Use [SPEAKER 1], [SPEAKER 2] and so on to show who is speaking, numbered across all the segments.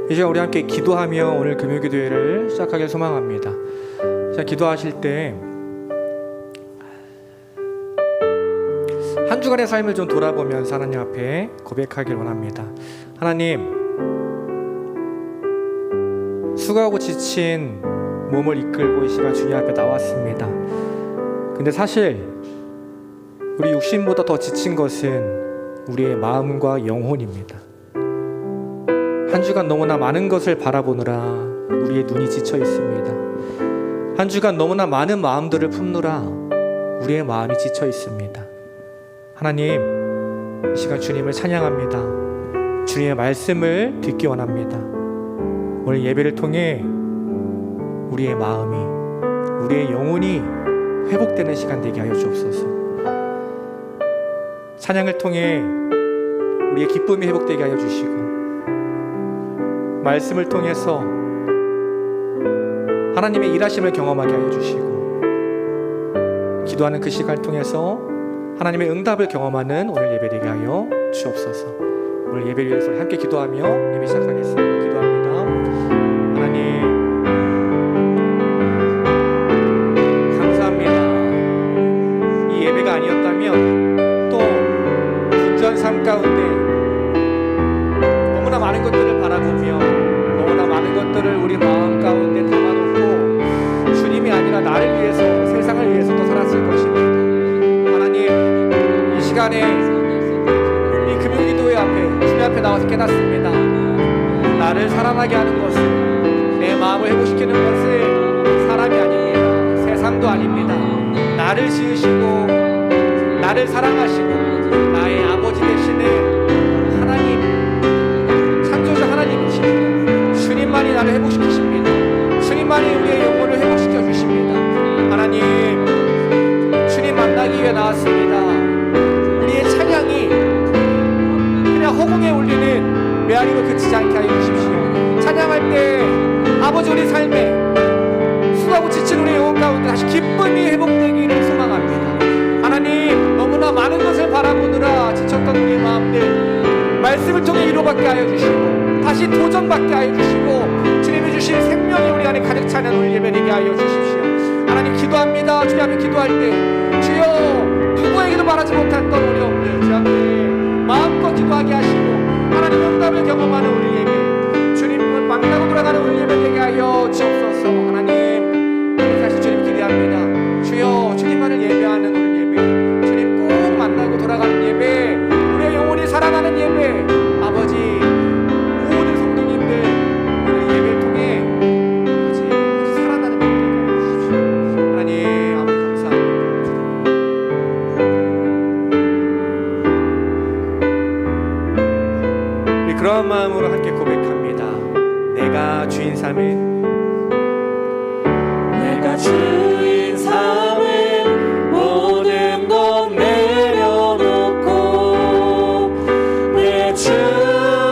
[SPEAKER 1] 이 시간 우리 함께 기도하며 오늘 금요기도회를 시작하길 소망합니다. 자, 기도하실 때 한 주간의 삶을 좀 돌아보면서 하나님 앞에 고백하길 원합니다. 하나님, 수고하고 지친 몸을 이끌고 이 시간 주님 앞에 나왔습니다. 근데 사실 우리 육신보다 더 지친 것은 우리의 마음과 영혼입니다. 한 주간 너무나 많은 것을 바라보느라 우리의 눈이 지쳐 있습니다. 한 주간 너무나 많은 마음들을 품느라 우리의 마음이 지쳐 있습니다. 하나님, 이 시간 주님을 찬양합니다. 주님의 말씀을 듣기 원합니다. 오늘 예배를 통해 우리의 마음이, 우리의 영혼이 회복되는 시간 되게 하여 주옵소서. 찬양을 통해 우리의 기쁨이 회복되게 하여 주시고, 말씀을 통해서 하나님의 일하심을 경험하게 하여 주시고, 기도하는 그 시간을 통해서 하나님의 응답을 경험하는 오늘 예배 되게 하여 주옵소서. 오늘 예배를 위해서 함께 기도하며 예배 시작하겠습니다. 기도합니다. 하나님, 감사합니다. 이 예배가 아니었다면 또 분주한 삶 가운데 너무나 많은 것들을 바라보며 너무나 많은 것들을 우리 마음 가운데 담아놓고 주님이 아니라 나를 위해서, 세상을 위해서 또 살았을 것입니다. 하나님, 이 시간에 이 금요기도회 앞에 주님 앞에 나와서 깨닫습니다. 나를 살아나게 하는 것은, 내 마음을 회복시키는 것은 사람이 아닙니다. 세상도 아닙니다. 나를 지으시고 나를 사랑하시고 나의 아버지 되시는 하나님, 창조자 하나님이십니다. 주님만이 나를 회복시키십니다. 주님만이 우리의 영혼을 회복시켜 주십니다. 하나님, 주님 만나기 위해 나왔습니다. 우리의 찬양이 그냥 허공에 울리는 메아리로 그치지 않게 하여 주십시오. 찬양할 때 아버지, 우리 삶에 수고하고 지친 우리 영혼 가운데 다시 기쁨이 회복되기를 소망합니다. 하나님, 너무나 많은 것을 바라보느라 지쳤던 우리의 마음들 말씀을 통해 위로받게 하여 주시고 다시 도전받게 하여 주시고 주님이 주신 생명이 우리 안에 가득 차는 오늘 예배되게 하여 주십시오. 하나님, 기도합니다. 주님 앞에 기도할 때 주여, 누구에게도 말하지 못했던 어려움들 주 앞에 마음껏 기도하게 하시고 하나님 응답을 경험하는 우리 예배, 주님을 만나고 돌아가는 우리 예배 되게 하여 주옵소서. 하나님, 사실 주님 기대합니다. 주여, 주님만을 예배하는 오늘 예배, 주님 꼭 만나고 돌아가는 예배, 우리의 영혼이 살아나는 예배, 아버지 모든 성도님들 오늘 예배를 통해 아버지 살아나는 예배 되게 해주십시오. 하나님, 아버지 감사합니다. 우리 그러한 마음으로 함께 고백합니다. 내가 주인 삼은,
[SPEAKER 2] 내가 주인 삼은 모든 것 내려놓고 내 주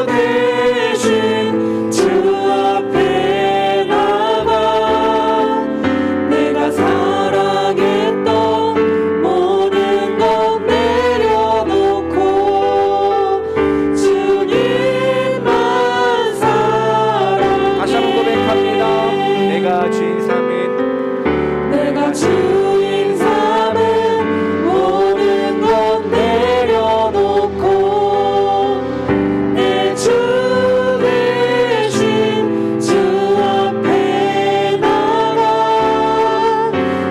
[SPEAKER 2] 대신 주 앞에 나가 내가 사랑했던 모든 것 내려놓고 주님만 사랑해.
[SPEAKER 1] 다시 한번 고백합니다. 내가 주인 삼은,
[SPEAKER 2] 내가 주인 삼은 모든 것 내려놓고 내 주 대신 주 앞에 나가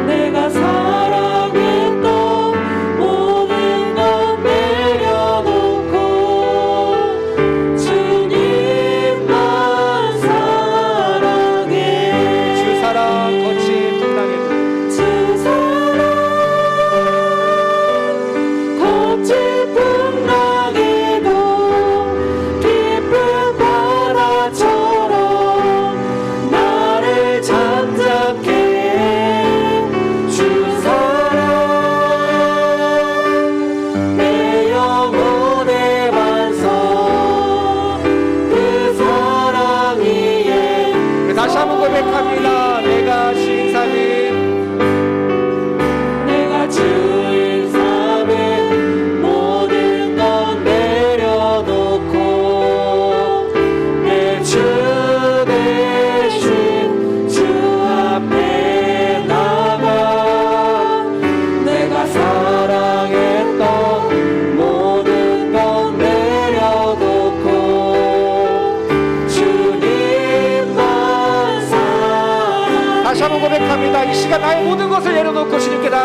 [SPEAKER 2] 내가 사랑했던 모든 것 내려놓고 주님만 사랑해.
[SPEAKER 1] 주 사랑 거친 풍랑에도
[SPEAKER 2] 주 사랑 거친 풍랑에도 깊은 바다처럼 나를 잠잠케 해. 주 사랑 내 영혼의 반석 그 사랑 위에.
[SPEAKER 1] 다시 한번 고백합니다. 내가 주인 삼은,
[SPEAKER 2] 내가 주인 삼은 모든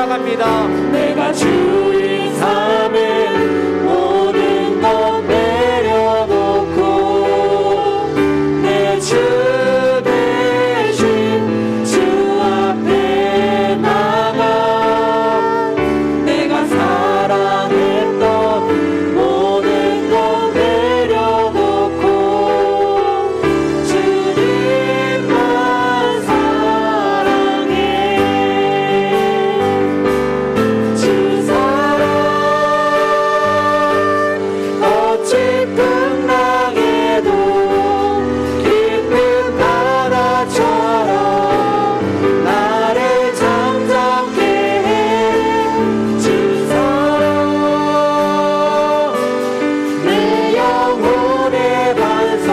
[SPEAKER 1] 나아갑니다.
[SPEAKER 2] 내가 주인 삼은 모든 것 내려놓고 내 주 대신 주 앞에 나가 내가 사랑했던 모든 것 내려놓고 주님만 사랑해 주 사랑 거친 풍랑에도 깊은 바다처럼 나를 잠잠케 해 주 사랑 내 영혼의 반석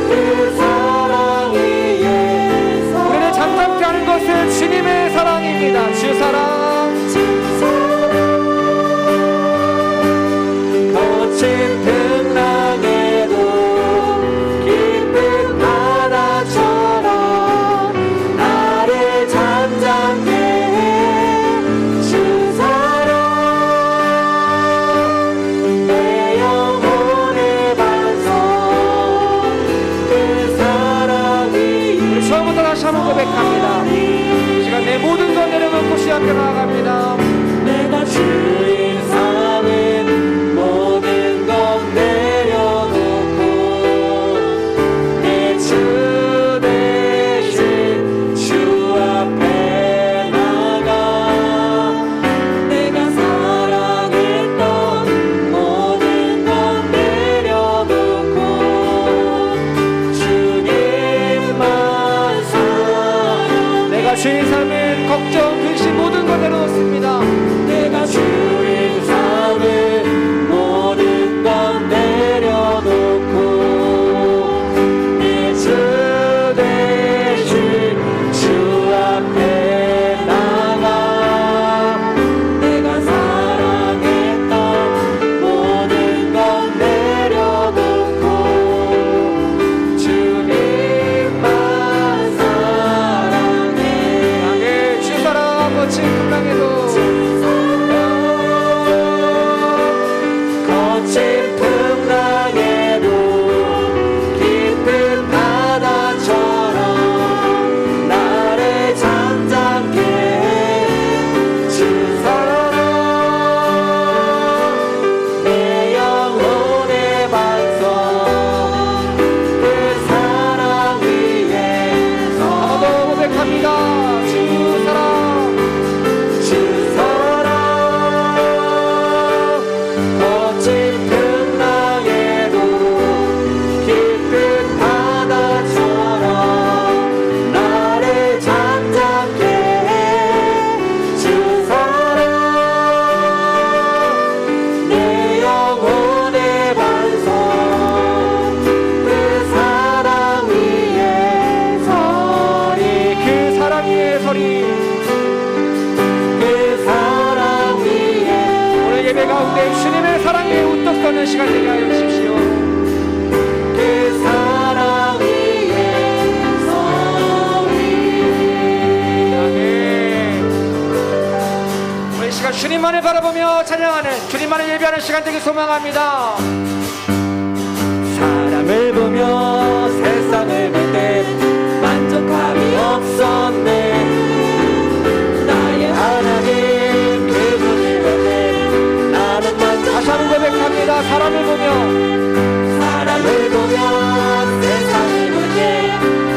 [SPEAKER 2] 그 사랑 위에서
[SPEAKER 1] 우리를 잠잠케 하는 것은 주님의 사랑입니다. 주 사랑.
[SPEAKER 2] 거친 풍랑에도 깊은 바다처럼 나를 잠잠케 해 주 사랑 내 영혼의 반석 그 사랑 위에
[SPEAKER 1] 처음부터 다시 한번 고백합니다. 이 시간 내 모든 것 내려놓고 주 앞에 나아갑니다.
[SPEAKER 2] 내가 주인 삼은 모든 것 내려놓고 내 주 대신 주 앞에 나가 내가 사랑했던 모든 것 내려놓고 주님만 사랑
[SPEAKER 1] 내가 주인 삶은 걱정, 근심 모든 것 내려놓습니다.
[SPEAKER 2] 내가 주인 삼은 모든 것 내려놓고 내 주 대신 주 앞에 나가 내가 사랑했던 모든 것 내려놓고 주님만 사랑해
[SPEAKER 1] 나의 주 사랑 거친 풍랑에도
[SPEAKER 2] 거친 풍랑에도 깊은 바다처럼 나를 잠잠케 해 주 사랑 내 영혼의 반석 그 사랑 위에서
[SPEAKER 1] 한 번 더 고백합니다. 주 사랑.
[SPEAKER 2] 주 사랑 거친 풍랑에도 깊은 바다처럼 나를 잠잠케 해 주 사랑 내 영혼의 반석 그 사랑 위에 서리
[SPEAKER 1] 그 사랑 위에 서리.
[SPEAKER 2] 그 사랑 위에
[SPEAKER 1] 오늘 예배 가운데 주님의 사랑에 우뚝 서는 시간 되게 하여 주십시오.
[SPEAKER 2] 그 사랑 위에 서리
[SPEAKER 1] 아멘. 오늘 이 시간 주님만을 바라보며 찬양하는, 주님만을 예배하는 시간 되길 소망합니다.
[SPEAKER 2] 사람을 보며 세상을 볼 때 만족함이 없었네 나의 하나님 그분을 볼 때 나는
[SPEAKER 1] 다시 한번 고백합니다. 사람을 보며
[SPEAKER 2] 사람을 보며 세상을 볼 때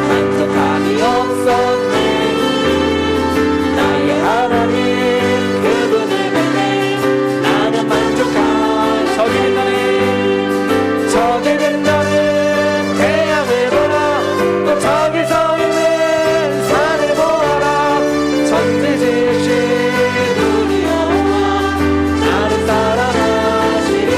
[SPEAKER 2] 만족함이 없었네 나의 하나님 그분을 볼 때 나는 만족한
[SPEAKER 1] 저기 빛나는
[SPEAKER 2] 저기 빛나는 태양을 보라 또 저기 서 있는 산을 보아라 천지지으신 우리 여호와 나를 사랑하시리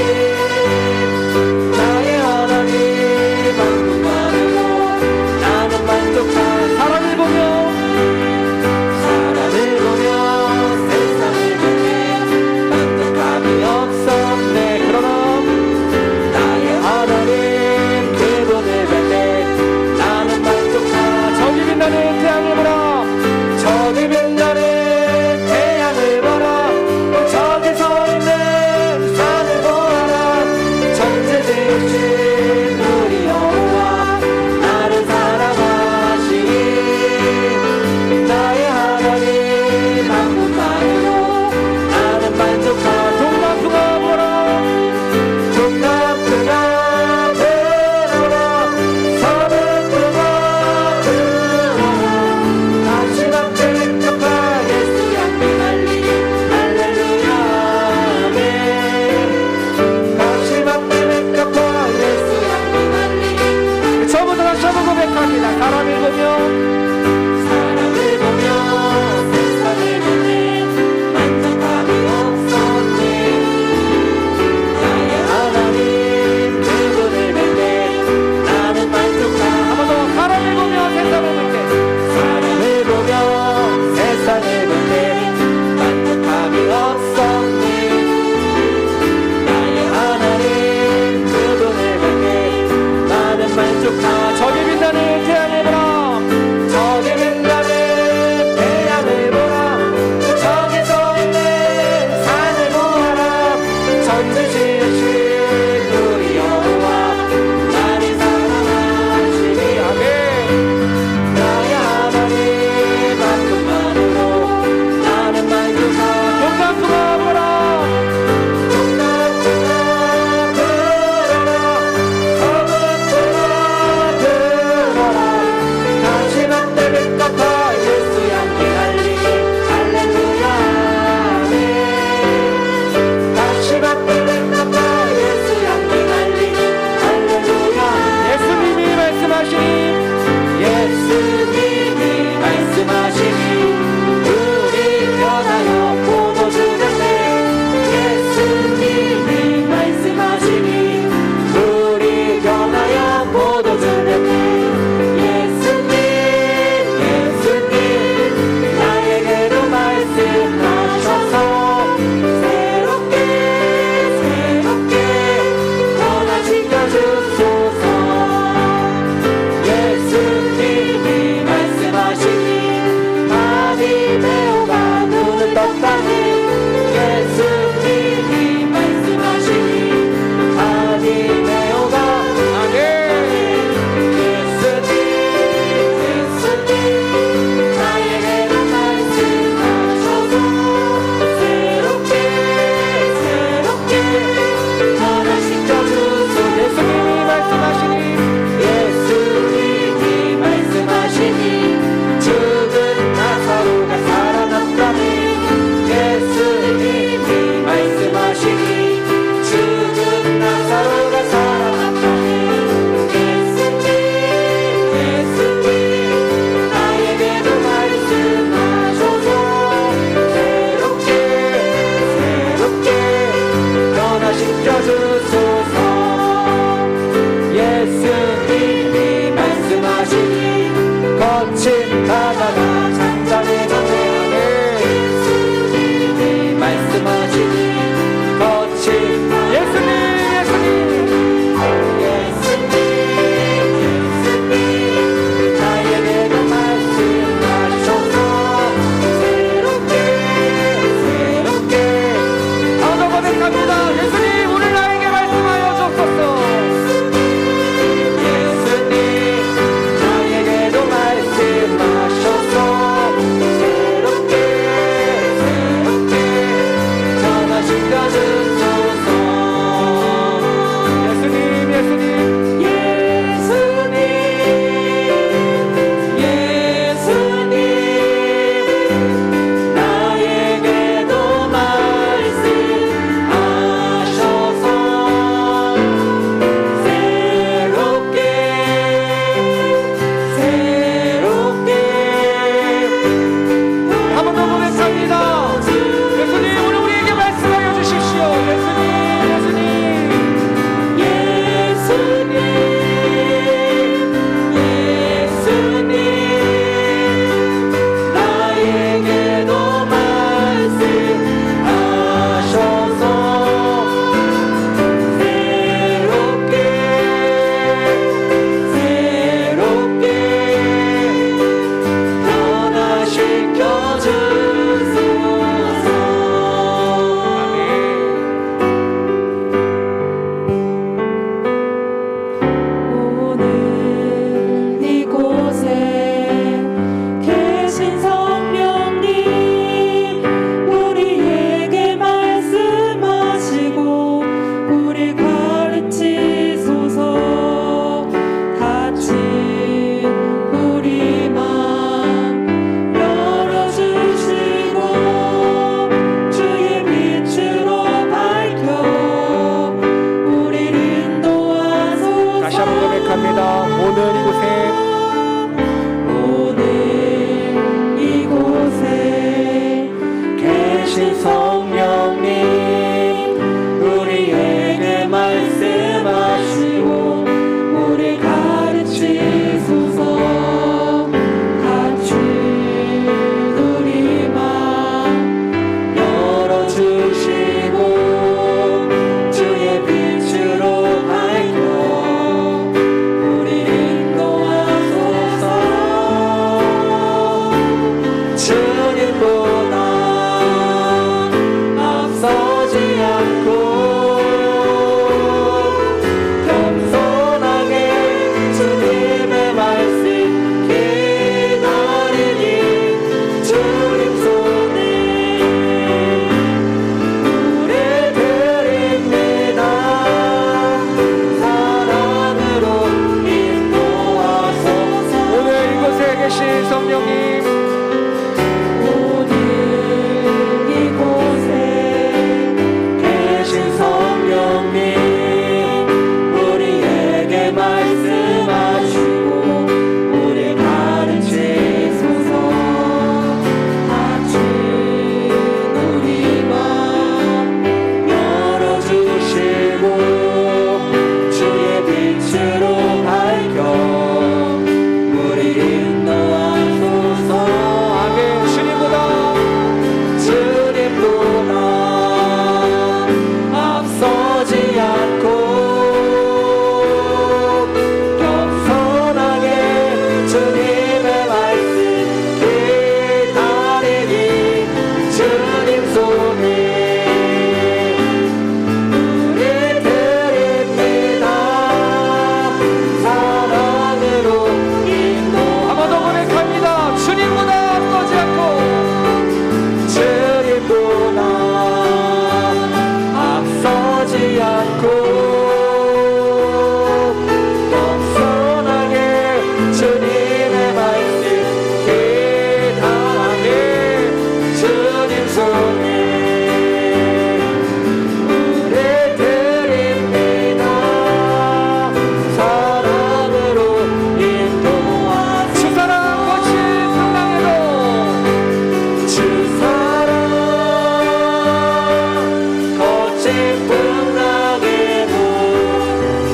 [SPEAKER 2] 풍랑에도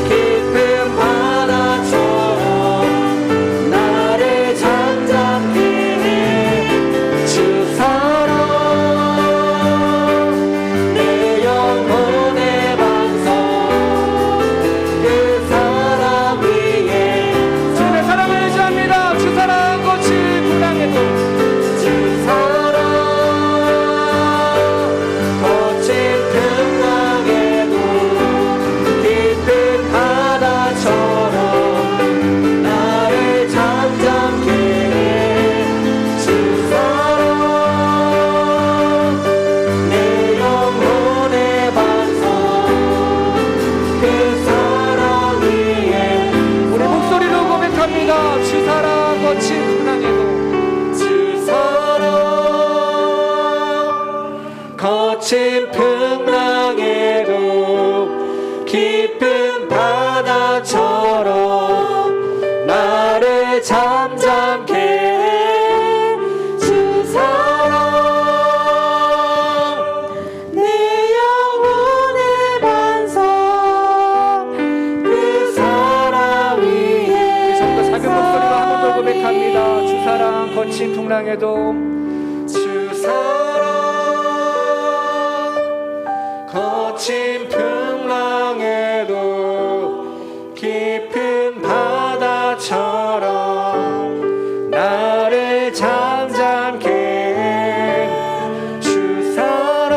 [SPEAKER 2] 깊은 바다처럼 나를 잠잠케 해 주 사랑 내 영혼의 반석 그 사랑 위에
[SPEAKER 1] 주님의 사랑을 의지합니다. 주 사랑 거친 풍랑에도
[SPEAKER 2] 주 사랑 거친 풍랑에도 깊은 바다처럼 나를 잠잠케 해주 사랑 내 영혼의 반석 그 사랑 위에
[SPEAKER 1] 우리 목소리로 고백합니다. 주 사랑 거친 풍랑에도
[SPEAKER 2] 주 사랑 거친 풍랑에도 깊은 바다처럼 나를 잠잠케 해주 사랑 내 영혼의 반석 그 사랑 위에
[SPEAKER 1] 좀더 작은 목소리로 한 번 더 고백합니다. 주 사랑 거친 풍랑에도
[SPEAKER 2] 주 사랑 거친 풍랑에도 깊은 바다처럼 나를 잠잠케 해주 사랑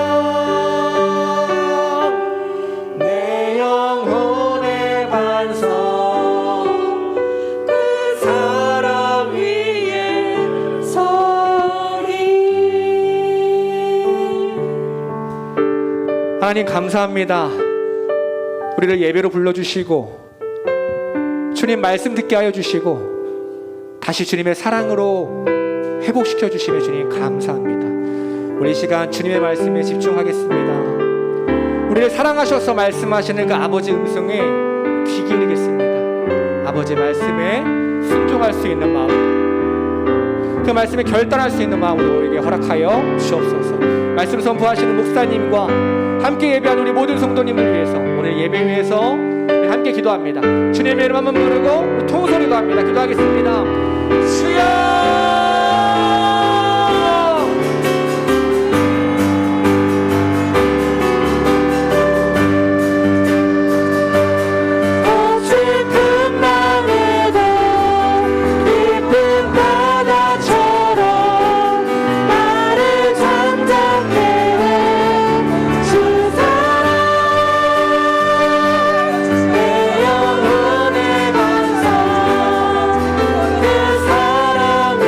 [SPEAKER 2] 내 영혼의 반석 그 사랑 위에 서리.
[SPEAKER 1] 하나님 감사합니다. 우리를 예배로 불러주시고 주님 말씀 듣게 하여 주시고 다시 주님의 사랑으로 회복시켜 주시며 주님 감사합니다. 우리 이 시간 주님의 말씀에 집중하겠습니다. 우리를 사랑하셔서 말씀하시는 그 아버지 음성에 귀 기울이겠습니다. 아버지 말씀에 순종할 수 있는 마음, 그 말씀에 결단할 수 있는 마음으로 우리에게 허락하여 주옵소서. 말씀 선포하시는 목사님과 함께 예배한 우리 모든 성도님을 위해서 오늘 예배 위해서 함께 기도합니다. 주님의 이름 한번 부르고 통소리도 합니다. 기도하겠습니다. 주여
[SPEAKER 2] 내 영혼의 반석 그 사랑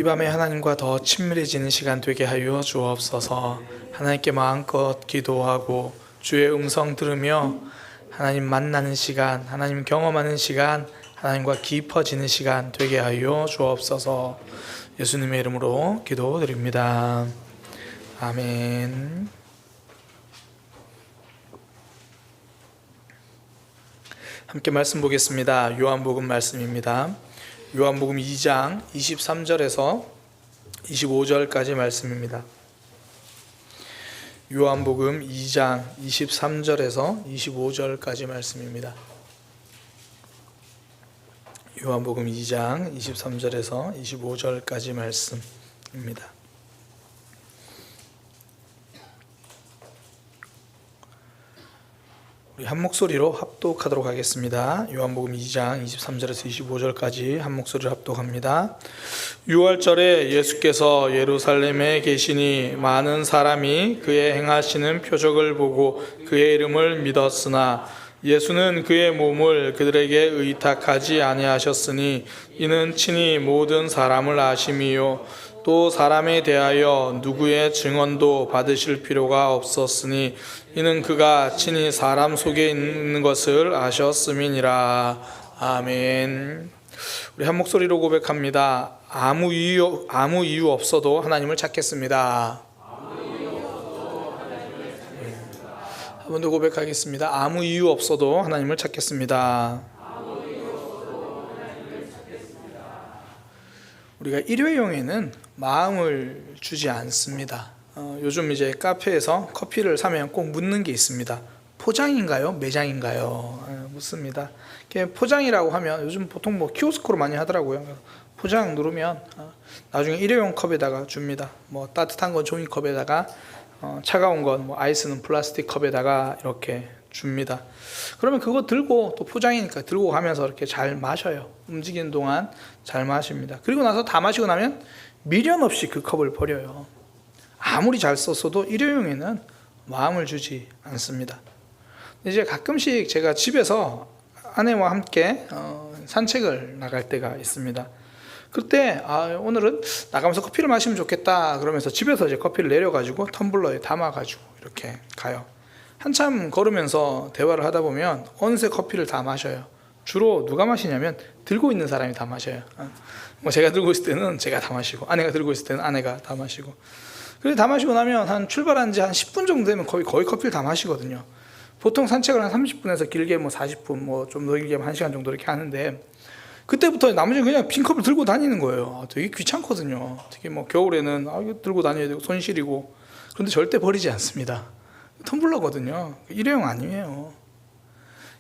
[SPEAKER 3] 밤에 하나님과 더 친밀해지는 시간 되게 하여 주옵소서. 하나님께 마음껏 기도하고 주의 음성 들으며 하나님 만나는 시간, 하나님 경험하는 시간, 하나님과 깊어지는 시간 되게 하여 주옵소서. 예수님의 이름으로 기도드립니다. 아멘. 함께 말씀 보겠습니다. 요한복음 말씀입니다. 요한복음 2장 23절에서 25절까지 말씀입니다. 요한복음 2장 23절에서 25절까지 말씀입니다. 요한복음 2장 23절에서 25절까지 말씀입니다. 우리 한 목소리로 합독하도록 하겠습니다. 요한복음 2장 23절에서 25절까지 한 목소리로 합독합니다. 유월절에 예수께서 예루살렘에 계시니 많은 사람이 그의 행하시는 표적을 보고 그의 이름을 믿었으나 예수는 그의 몸을 그들에게 의탁하지 아니하셨으니 이는 친히 모든 사람을 아심이요 또 사람에 대하여 누구의 증언도 받으실 필요가 없었으니 이는 그가 친히 사람 속에 있는 것을 아셨음이니라. 아멘. 우리 한 목소리로 고백합니다. 아무 이유 없어도 하나님을 찾겠습니다. 한 번 더 고백하겠습니다. 아무 이유 없어도 하나님을 찾겠습니다. 우리가 일회용에는 마음을 주지 않습니다. 요즘 이제 카페에서 커피를 사면 꼭 묻는 게 있습니다. 포장인가요? 매장인가요? 묻습니다. 포장이라고 하면 요즘 보통 뭐 키오스크로 많이 하더라고요. 포장 누르면 나중에 일회용 컵에다가 줍니다. 뭐 따뜻한 건 종이컵에다가 차가운 건 뭐 아이스는 플라스틱 컵에다가 이렇게 줍니다. 그러면 그거 들고 또 포장이니까 들고 가면서 이렇게 잘 마셔요. 움직이는 동안 잘 마십니다. 그리고 나서 다 마시고 나면 미련 없이 그 컵을 버려요. 아무리 잘 썼어도 일회용에는 마음을 주지 않습니다. 이제 가끔씩 제가 집에서 아내와 함께 산책을 나갈 때가 있습니다. 그때 오늘은 나가면서 커피를 마시면 좋겠다 그러면서 집에서 이제 커피를 내려가지고 텀블러에 담아가지고 이렇게 가요. 한참 걸으면서 대화를 하다 보면 어느새 커피를 다 마셔요. 주로 누가 마시냐면 들고 있는 사람이 다 마셔요. 뭐 제가 들고 있을 때는 제가 다 마시고 아내가 들고 있을 때는 아내가 다 마시고. 그래서 다 마시고 나면 한 출발한 지 한 10분 정도 되면 거의 커피를 다 마시거든요. 보통 산책을 한 30분에서 길게 뭐 40분 뭐 좀 더 길게 1시간 정도 이렇게 하는데 그때부터 나머지는 그냥 빈 컵을 들고 다니는 거예요. 되게 귀찮거든요. 특히 뭐 겨울에는 이거 들고 다녀야 되고 손실이고. 그런데 절대 버리지 않습니다. 텀블러거든요. 일회용 아니에요.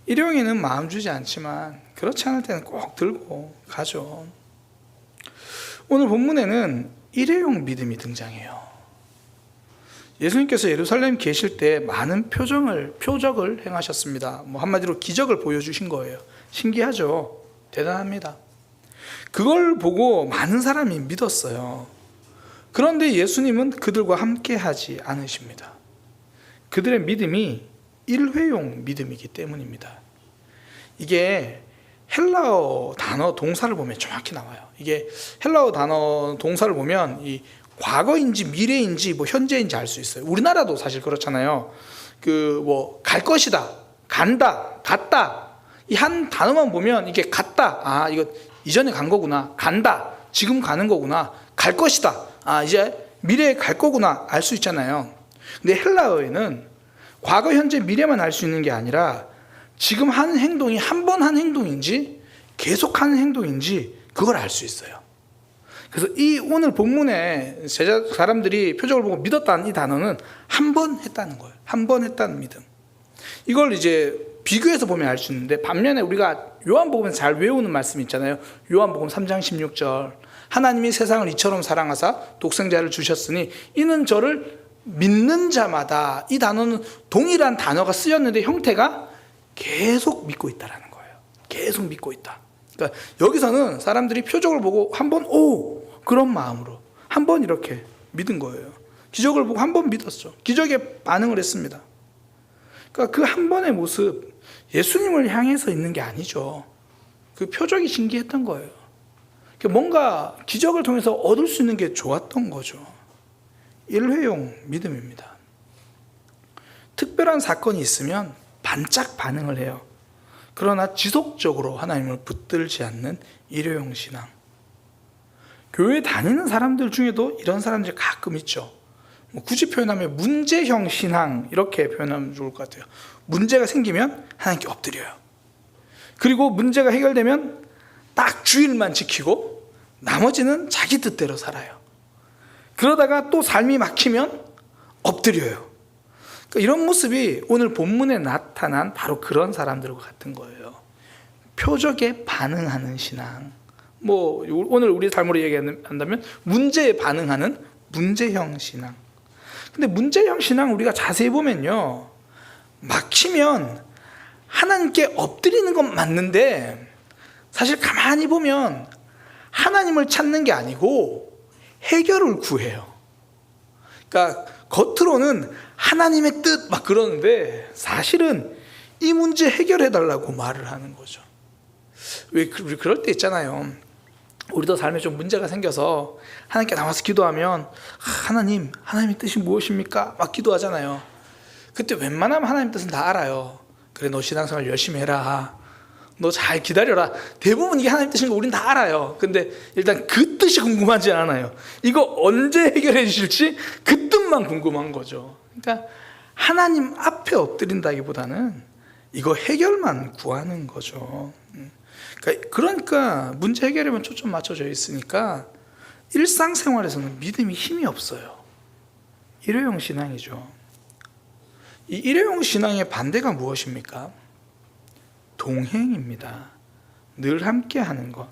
[SPEAKER 3] 일회용에는 마음 주지 않지만 그렇지 않을 때는 꼭 들고 가죠. 오늘 본문에는 일회용 믿음이 등장해요. 예수님께서 예루살렘 계실 때 많은 표적을 행하셨습니다. 뭐 한마디로 기적을 보여주신 거예요. 신기하죠. 대단합니다. 그걸 보고 많은 사람이 믿었어요. 그런데 예수님은 그들과 함께 하지 않으십니다. 그들의 믿음이 일회용 믿음이기 때문입니다. 이게 헬라어 단어 동사를 보면 정확히 나와요. 이게 헬라어 단어 동사를 보면 이 과거인지 미래인지 뭐 현재인지 알 수 있어요. 우리나라도 사실 그렇잖아요. 갈 것이다, 간다, 갔다. 이 한 단어만 보면 이게 갔다. 이거 이전에 간 거구나. 간다. 지금 가는 거구나. 갈 것이다. 이제 미래에 갈 거구나. 알 수 있잖아요. 근데 헬라어에는 과거, 현재, 미래만 알 수 있는 게 아니라 지금 하는 행동이 한 번 한 행동인지 계속 하는 행동인지 그걸 알 수 있어요. 그래서 이 오늘 본문에 사람들이 표적을 보고 믿었다는 이 단어는 한 번 했다는 거예요. 한 번 했다는 믿음. 이걸 이제 비교해서 보면 알 수 있는데 반면에 우리가 요한복음에서 잘 외우는 말씀 있잖아요. 요한복음 3장 16절 하나님이 세상을 이처럼 사랑하사 독생자를 주셨으니 이는 저를 믿는 자마다. 이 단어는 동일한 단어가 쓰였는데 형태가 계속 믿고 있다라는 거예요. 계속 믿고 있다. 그러니까 여기서는 사람들이 표적을 보고 한번 그런 마음으로 한번 이렇게 믿은 거예요. 기적을 보고 한번 믿었죠. 기적에 반응을 했습니다. 그러니까 그 한 번의 모습 예수님을 향해서 있는 게 아니죠. 그 표적이 신기했던 거예요. 뭔가 기적을 통해서 얻을 수 있는 게 좋았던 거죠. 일회용 믿음입니다. 특별한 사건이 있으면 반짝 반응을 해요. 그러나 지속적으로 하나님을 붙들지 않는 일회용 신앙. 교회 다니는 사람들 중에도 이런 사람들이 가끔 있죠. 굳이 표현하면 문제형 신앙 이렇게 표현하면 좋을 것 같아요. 문제가 생기면 하나님께 엎드려요. 그리고 문제가 해결되면 딱 주일만 지키고 나머지는 자기 뜻대로 살아요. 그러다가 또 삶이 막히면 엎드려요. 그러니까 이런 모습이 오늘 본문에 나타난 바로 그런 사람들과 같은 거예요. 표적에 반응하는 신앙. 오늘 우리 삶으로 얘기한다면 문제에 반응하는 문제형 신앙. 근데 문제형 신앙 우리가 자세히 보면요, 막히면 하나님께 엎드리는 건 맞는데 사실 가만히 보면 하나님을 찾는 게 아니고 해결을 구해요. 그러니까 겉으로는 하나님의 뜻 막 그러는데 사실은 이 문제 해결해 달라고 말을 하는 거죠. 우리 그럴 때 있잖아요. 우리도 삶에 좀 문제가 생겨서 하나님께 나와서 기도하면 하나님의 뜻이 무엇입니까? 막 기도하잖아요. 그때 웬만하면 하나님 뜻은 다 알아요. 그래, 너 신앙생활 열심히 해라, 너 잘 기다려라. 대부분 이게 하나님 뜻인 거 우린 다 알아요. 근데 일단 그 뜻이 궁금하지 않아요. 이거 언제 해결해 주실지 그 뜻만 궁금한 거죠. 그러니까 하나님 앞에 엎드린다기보다는 이거 해결만 구하는 거죠. 그러니까 문제 해결에만 초점 맞춰져 있으니까 일상생활에서는 믿음이 힘이 없어요. 일회용 신앙이죠. 이 일회용 신앙의 반대가 무엇입니까? 동행입니다. 늘 함께 하는 것.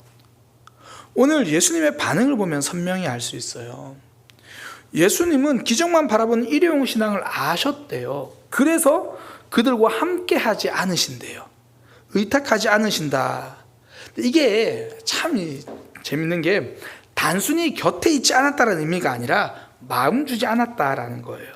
[SPEAKER 3] 오늘 예수님의 반응을 보면 선명히 알 수 있어요. 예수님은 기적만 바라보는 일회용 신앙을 아셨대요. 그래서 그들과 함께 하지 않으신대요. 의탁하지 않으신다. 이게 참 재밌는 게 단순히 곁에 있지 않았다는 의미가 아니라 마음 주지 않았다라는 거예요.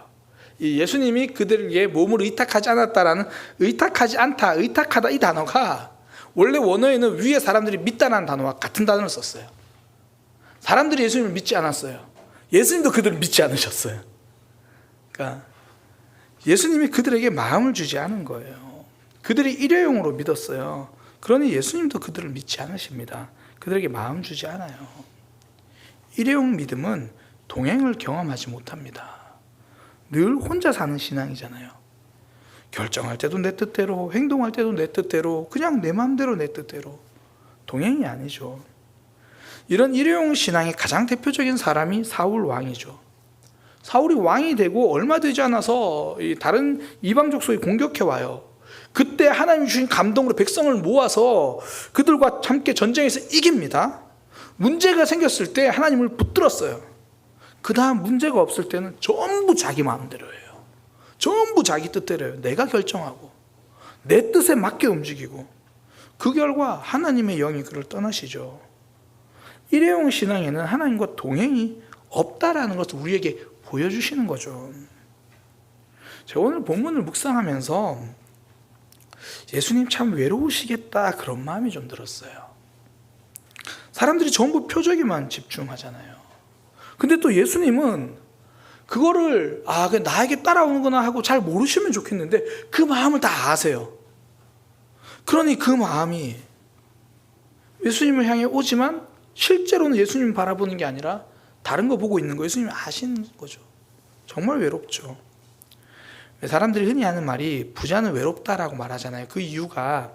[SPEAKER 3] 예수님이 그들에게 몸을 의탁하지 않았다라는 의탁하지 않다, 의탁하다 이 단어가 원래 원어에는 위에 사람들이 믿다라는 단어와 같은 단어를 썼어요. 사람들이 예수님을 믿지 않았어요. 예수님도 그들을 믿지 않으셨어요. 그러니까 예수님이 그들에게 마음을 주지 않은 거예요. 그들이 일회용으로 믿었어요. 그러니 예수님도 그들을 믿지 않으십니다. 그들에게 마음 주지 않아요. 일회용 믿음은 동행을 경험하지 못합니다. 늘 혼자 사는 신앙이잖아요. 결정할 때도 내 뜻대로, 행동할 때도 내 뜻대로, 그냥 내 마음대로 내 뜻대로. 동행이 아니죠. 이런 일회용 신앙의 가장 대표적인 사람이 사울 왕이죠. 사울이 왕이 되고 얼마 되지 않아서 다른 이방 족속이 공격해 와요. 그때 하나님 주신 감동으로 백성을 모아서 그들과 함께 전쟁에서 이깁니다. 문제가 생겼을 때 하나님을 붙들었어요. 그 다음 문제가 없을 때는 전부 자기 마음대로 해요. 전부 자기 뜻대로 해요. 내가 결정하고 내 뜻에 맞게 움직이고, 그 결과 하나님의 영이 그를 떠나시죠. 일회용 신앙에는 하나님과 동행이 없다라는 것을 우리에게 보여주시는 거죠. 제가 오늘 본문을 묵상하면서 예수님 참 외로우시겠다 그런 마음이 좀 들었어요. 사람들이 전부 표적에만 집중하잖아요. 근데 또 예수님은 그거를 그냥 나에게 따라오는구나 하고 잘 모르시면 좋겠는데 그 마음을 다 아세요. 그러니 그 마음이 예수님을 향해 오지만 실제로는 예수님을 바라보는 게 아니라 다른 거 보고 있는 거 예수님이 아시는 거죠. 정말 외롭죠. 사람들이 흔히 하는 말이 부자는 외롭다라고 말하잖아요. 그 이유가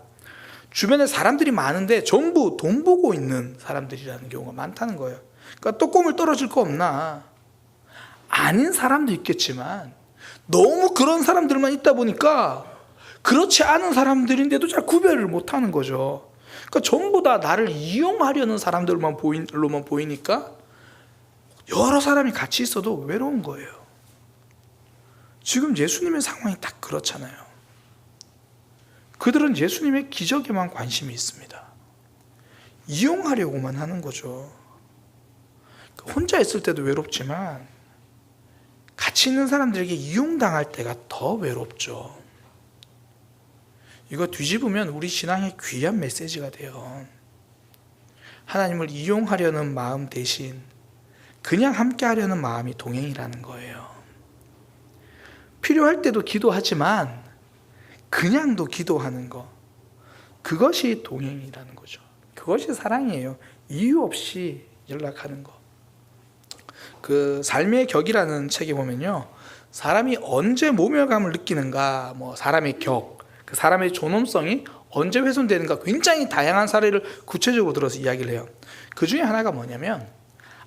[SPEAKER 3] 주변에 사람들이 많은데 전부 돈 보고 있는 사람들이라는 경우가 많다는 거예요. 그러니까 떡고물 떨어질 거 없나? 아닌 사람도 있겠지만 너무 그런 사람들만 있다 보니까 그렇지 않은 사람들인데도 잘 구별을 못하는 거죠. 그러니까 전부 다 나를 이용하려는 사람들로만 보이니까 여러 사람이 같이 있어도 외로운 거예요. 지금 예수님의 상황이 딱 그렇잖아요. 그들은 예수님의 기적에만 관심이 있습니다. 이용하려고만 하는 거죠. 혼자 있을 때도 외롭지만 같이 있는 사람들에게 이용당할 때가 더 외롭죠. 이거 뒤집으면 우리 신앙의 귀한 메시지가 돼요. 하나님을 이용하려는 마음 대신 그냥 함께 하려는 마음이 동행이라는 거예요. 필요할 때도 기도하지만 그냥도 기도하는 거, 그것이 동행이라는 거죠. 그것이 사랑이에요. 이유 없이 연락하는 거. 그 삶의 격이라는 책에 보면요, 사람이 언제 모멸감을 느끼는가, 뭐 사람의 격, 그 사람의 존엄성이 언제 훼손되는가, 굉장히 다양한 사례를 구체적으로 들어서 이야기를 해요. 그 중에 하나가 뭐냐면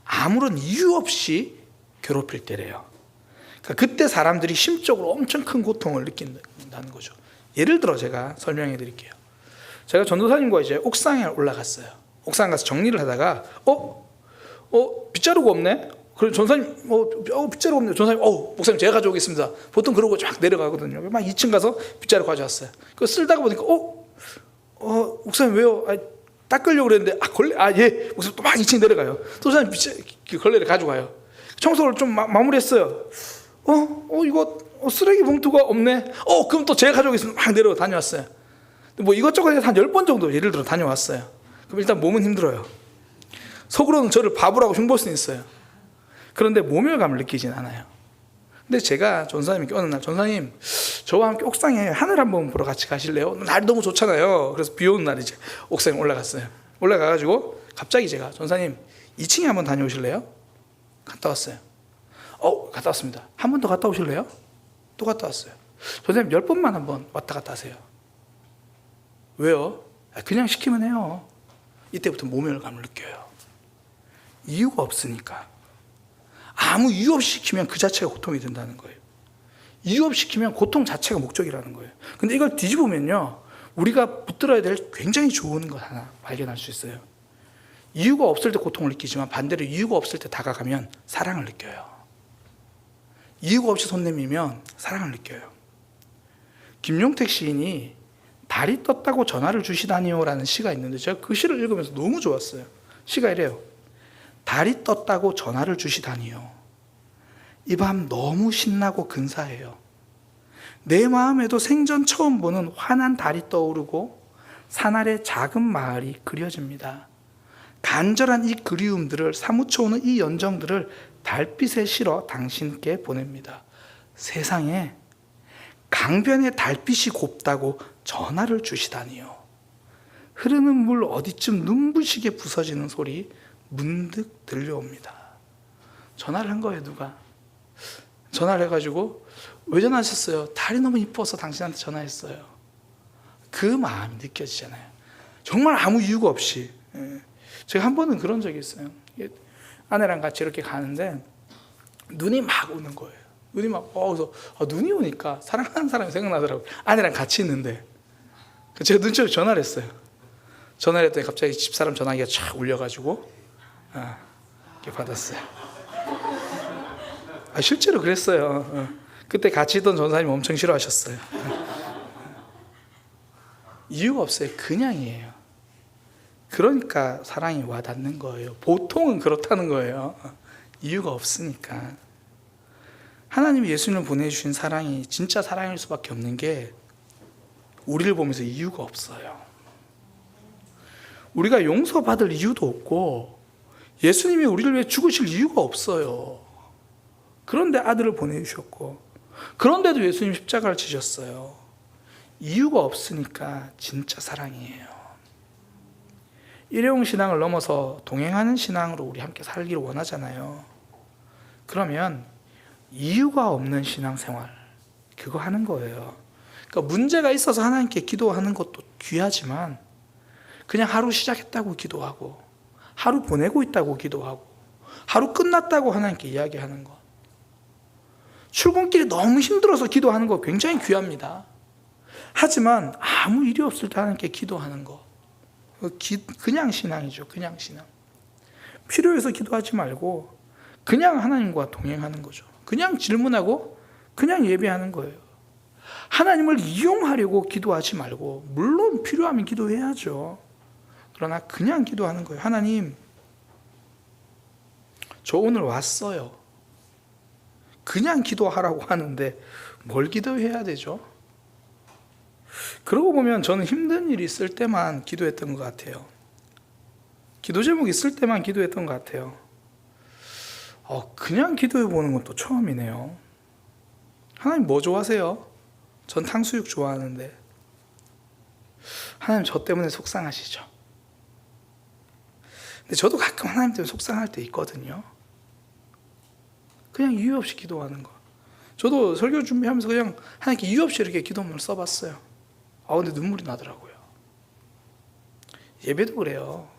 [SPEAKER 3] 아무런 이유 없이 괴롭힐 때래요. 그러니까 그때 사람들이 심적으로 엄청 큰 고통을 느낀다는 거죠. 예를 들어 제가 설명해 드릴게요. 제가 전도사님과 이제 옥상에 올라갔어요. 옥상 가서 정리를 하다가 빗자루가 없네. 그럼 전사님 빗자루가 없네. 전사님 목사님 제가 가져오겠습니다. 보통 그러고 쫙 내려가거든요. 막 2층 가서 빗자루 가져왔어요. 그거 쓸다가 보니까 목사님 왜요? 닦으려고 그랬는데 예. 목사님 또 막 2층 내려가요. 또 전사님 걸레를 가져가요. 청소를 좀 마무리했어요. 이거 쓰레기 봉투가 없네. 그럼 또 제가 가져오겠습니다. 막 내려 다녀왔어요. 뭐 이것저것 해서 한 10번 정도 예를 들어 다녀왔어요. 그럼 일단 몸은 힘들어요. 속으로는 저를 바보라고 흉볼 수는 있어요. 그런데 모멸감을 느끼진 않아요. 근데 제가 전사님께 어느 날, 전사님 저와 함께 옥상에 하늘 한번 보러 같이 가실래요? 날이 너무 좋잖아요. 그래서 비 오는 날 이제 옥상에 올라갔어요. 올라가가지고 갑자기 제가, 전사님 2층에 한번 다녀오실래요? 갔다 왔어요. 갔다 왔습니다. 한 번 더 갔다 오실래요? 또 갔다 왔어요. 전사님 10번만 한번 왔다 갔다 하세요. 왜요? 그냥 시키면 해요. 이때부터 모멸감을 느껴요. 이유가 없으니까. 아무 이유 없이 시키면 그 자체가 고통이 된다는 거예요. 이유 없이 시키면 고통 자체가 목적이라는 거예요. 근데 이걸 뒤집으면요, 우리가 붙들어야 될 굉장히 좋은 것 하나 발견할 수 있어요. 이유가 없을 때 고통을 느끼지만 반대로 이유가 없을 때 다가가면 사랑을 느껴요. 이유가 없이 손 내밀면 사랑을 느껴요. 김용택 시인이 달이 떴다고 전화를 주시다니요 라는 시가 있는데 제가 그 시를 읽으면서 너무 좋았어요. 시가 이래요. 달이 떴다고 전화를 주시다니요. 이 밤 너무 신나고 근사해요. 내 마음에도 생전 처음 보는 환한 달이 떠오르고 산 아래 작은 마을이 그려집니다. 간절한 이 그리움들을 사무쳐오는 이 연정들을 달빛에 실어 당신께 보냅니다. 세상에 강변에 달빛이 곱다고 전화를 주시다니요. 흐르는 물 어디쯤 눈부시게 부서지는 소리 문득 들려옵니다. 전화를 한 거예요. 누가? 전화를 해가지고 왜 전화하셨어요? 달이 너무 이뻐서 당신한테 전화했어요. 그 마음이 느껴지잖아요. 정말 아무 이유가 없이. 제가 한 번은 그런 적이 있어요. 아내랑 같이 이렇게 가는데 눈이 막 오는 거예요. 눈이 막 그래서 눈이 오니까 사랑하는 사람이 생각나더라고요. 아내랑 같이 있는데 제가 눈치없이 전화를 했어요. 전화를 했더니 갑자기 집사람 전화기가 촥 울려가지고 이렇게 받았어요. 실제로 그랬어요. 그때 같이 있던 전사님 엄청 싫어하셨어요. 이유가 없어요. 그냥이에요. 그러니까 사랑이 와닿는 거예요. 보통은 그렇다는 거예요. 이유가 없으니까. 하나님이 예수님을 보내주신 사랑이 진짜 사랑일 수밖에 없는 게 우리를 보면서 이유가 없어요. 우리가 용서받을 이유도 없고 예수님이 우리를 위해 죽으실 이유가 없어요. 그런데 아들을 보내주셨고 그런데도 예수님 십자가를 지셨어요. 이유가 없으니까 진짜 사랑이에요. 일회용 신앙을 넘어서 동행하는 신앙으로 우리 함께 살기를 원하잖아요. 그러면 이유가 없는 신앙생활 그거 하는 거예요. 그러니까 문제가 있어서 하나님께 기도하는 것도 귀하지만 그냥 하루 시작했다고 기도하고 하루 보내고 있다고 기도하고 하루 끝났다고 하나님께 이야기하는 것, 출근길이 너무 힘들어서 기도하는 거 굉장히 귀합니다. 하지만 아무 일이 없을 때 하나님께 기도하는 거 그냥 신앙이죠. 그냥 신앙. 필요해서 기도하지 말고 그냥 하나님과 동행하는 거죠. 그냥 질문하고 그냥 예배하는 거예요. 하나님을 이용하려고 기도하지 말고 물론 필요하면 기도해야죠. 그러나 그냥 기도하는 거예요. 하나님, 저 오늘 왔어요. 그냥 기도하라고 하는데 뭘 기도해야 되죠? 그러고 보면 저는 힘든 일이 있을 때만 기도했던 것 같아요. 기도 제목 있을 때만 기도했던 것 같아요. 그냥 기도해 보는 건 또 처음이네요. 하나님 뭐 좋아하세요? 전 탕수육 좋아하는데 하나님 저 때문에 속상하시죠? 근데 저도 가끔 하나님 때문에 속상할 때 있거든요. 그냥 이유 없이 기도하는 거. 저도 설교 준비하면서 그냥 하나님께 이유 없이 이렇게 기도문을 써봤어요. 근데 눈물이 나더라고요. 예배도 그래요.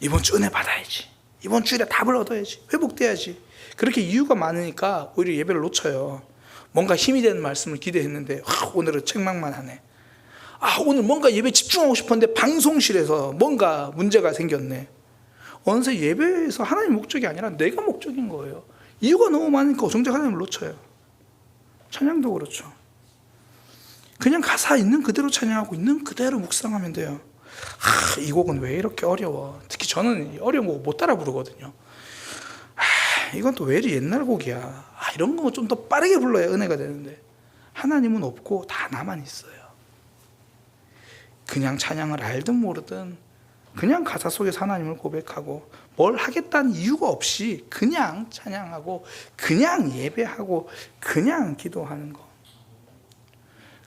[SPEAKER 3] 이번 주 은혜 받아야지. 이번 주일에 답을 얻어야지. 회복돼야지. 그렇게 이유가 많으니까 오히려 예배를 놓쳐요. 뭔가 힘이 되는 말씀을 기대했는데 오늘은 책망만 하네. 오늘 뭔가 예배에 집중하고 싶었는데 방송실에서 뭔가 문제가 생겼네. 어느새 예배에서 하나님 목적이 아니라 내가 목적인 거예요. 이유가 너무 많으니까 정작 하나님을 놓쳐요. 찬양도 그렇죠. 그냥 가사 있는 그대로 찬양하고 있는 그대로 묵상하면 돼요. 이 곡은 왜 이렇게 어려워. 특히 저는 어려운 곡 못 따라 부르거든요. 이건 또 왜 이리 옛날 곡이야. 이런 거 좀 더 빠르게 불러야 은혜가 되는데 하나님은 없고 다 나만 있어요. 그냥 찬양을 알든 모르든 그냥 가사 속에서 하나님을 고백하고 뭘 하겠다는 이유가 없이 그냥 찬양하고 그냥 예배하고 그냥 기도하는 거.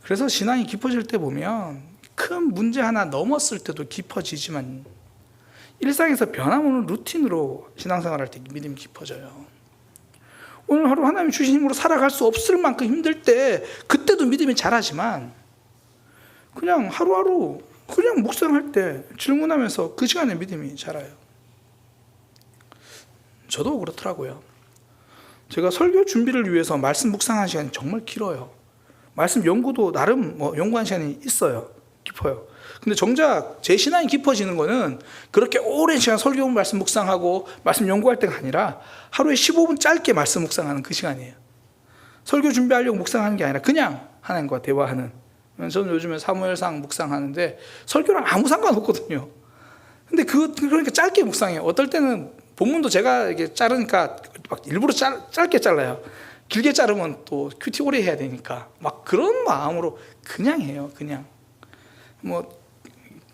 [SPEAKER 3] 그래서 신앙이 깊어질 때 보면 큰 문제 하나 넘었을 때도 깊어지지만 일상에서 변함없는 루틴으로 신앙생활할 때 믿음이 깊어져요. 오늘 하루 하나님이 주신 힘으로 살아갈 수 없을 만큼 힘들 때 그때도 믿음이 자라지만 그냥 하루하루 그냥 묵상할 때 질문하면서 그 시간에 믿음이 자라요. 저도 그렇더라고요. 제가 설교 준비를 위해서 말씀 묵상하는 시간이 정말 길어요. 말씀 연구도 나름 연구하는 시간이 있어요. 깊어요. 근데 정작 제 신앙이 깊어지는 거는 그렇게 오랜 시간 설교 말씀 묵상하고 말씀 연구할 때가 아니라 하루에 15분 짧게 말씀 묵상하는 그 시간이에요. 설교 준비하려고 묵상하는 게 아니라 그냥 하나님과 대화하는. 저는 요즘에 사무엘상 묵상하는데 설교랑 아무 상관없거든요. 근데 그러니까 짧게 묵상해요. 어떨 때는 본문도 제가 이게 자르니까 막 일부러 짧게 잘라요. 길게 자르면 또 큐티 오래 해야 되니까 막 그런 마음으로 그냥 해요. 그냥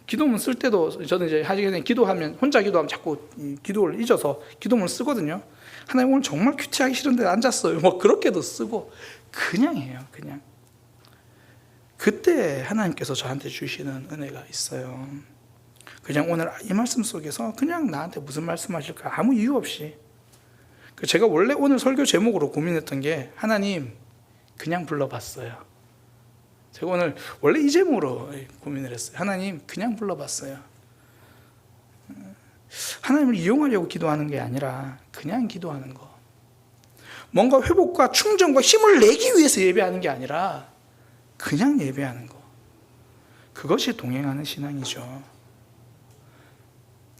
[SPEAKER 3] 기도문 쓸 때도 저는 이제 하기 전에 기도하면 혼자 기도하면 자꾸 기도를 잊어서 기도문을 쓰거든요. 하나님 오늘 정말 큐티하기 싫은데 앉았어요. 그렇게도 쓰고 그냥 해요. 그냥. 그때 하나님께서 저한테 주시는 은혜가 있어요. 그냥 오늘 이 말씀 속에서 그냥 나한테 무슨 말씀하실까 아무 이유 없이. 제가 원래 오늘 설교 제목으로 고민했던 게 하나님 그냥 불러봤어요. 제가 오늘 원래 이 제목으로 고민을 했어요. 하나님 그냥 불러봤어요. 하나님을 이용하려고 기도하는 게 아니라 그냥 기도하는 거. 뭔가 회복과 충전과 힘을 내기 위해서 예배하는 게 아니라 그냥 예배하는 거. 그것이 동행하는 신앙이죠.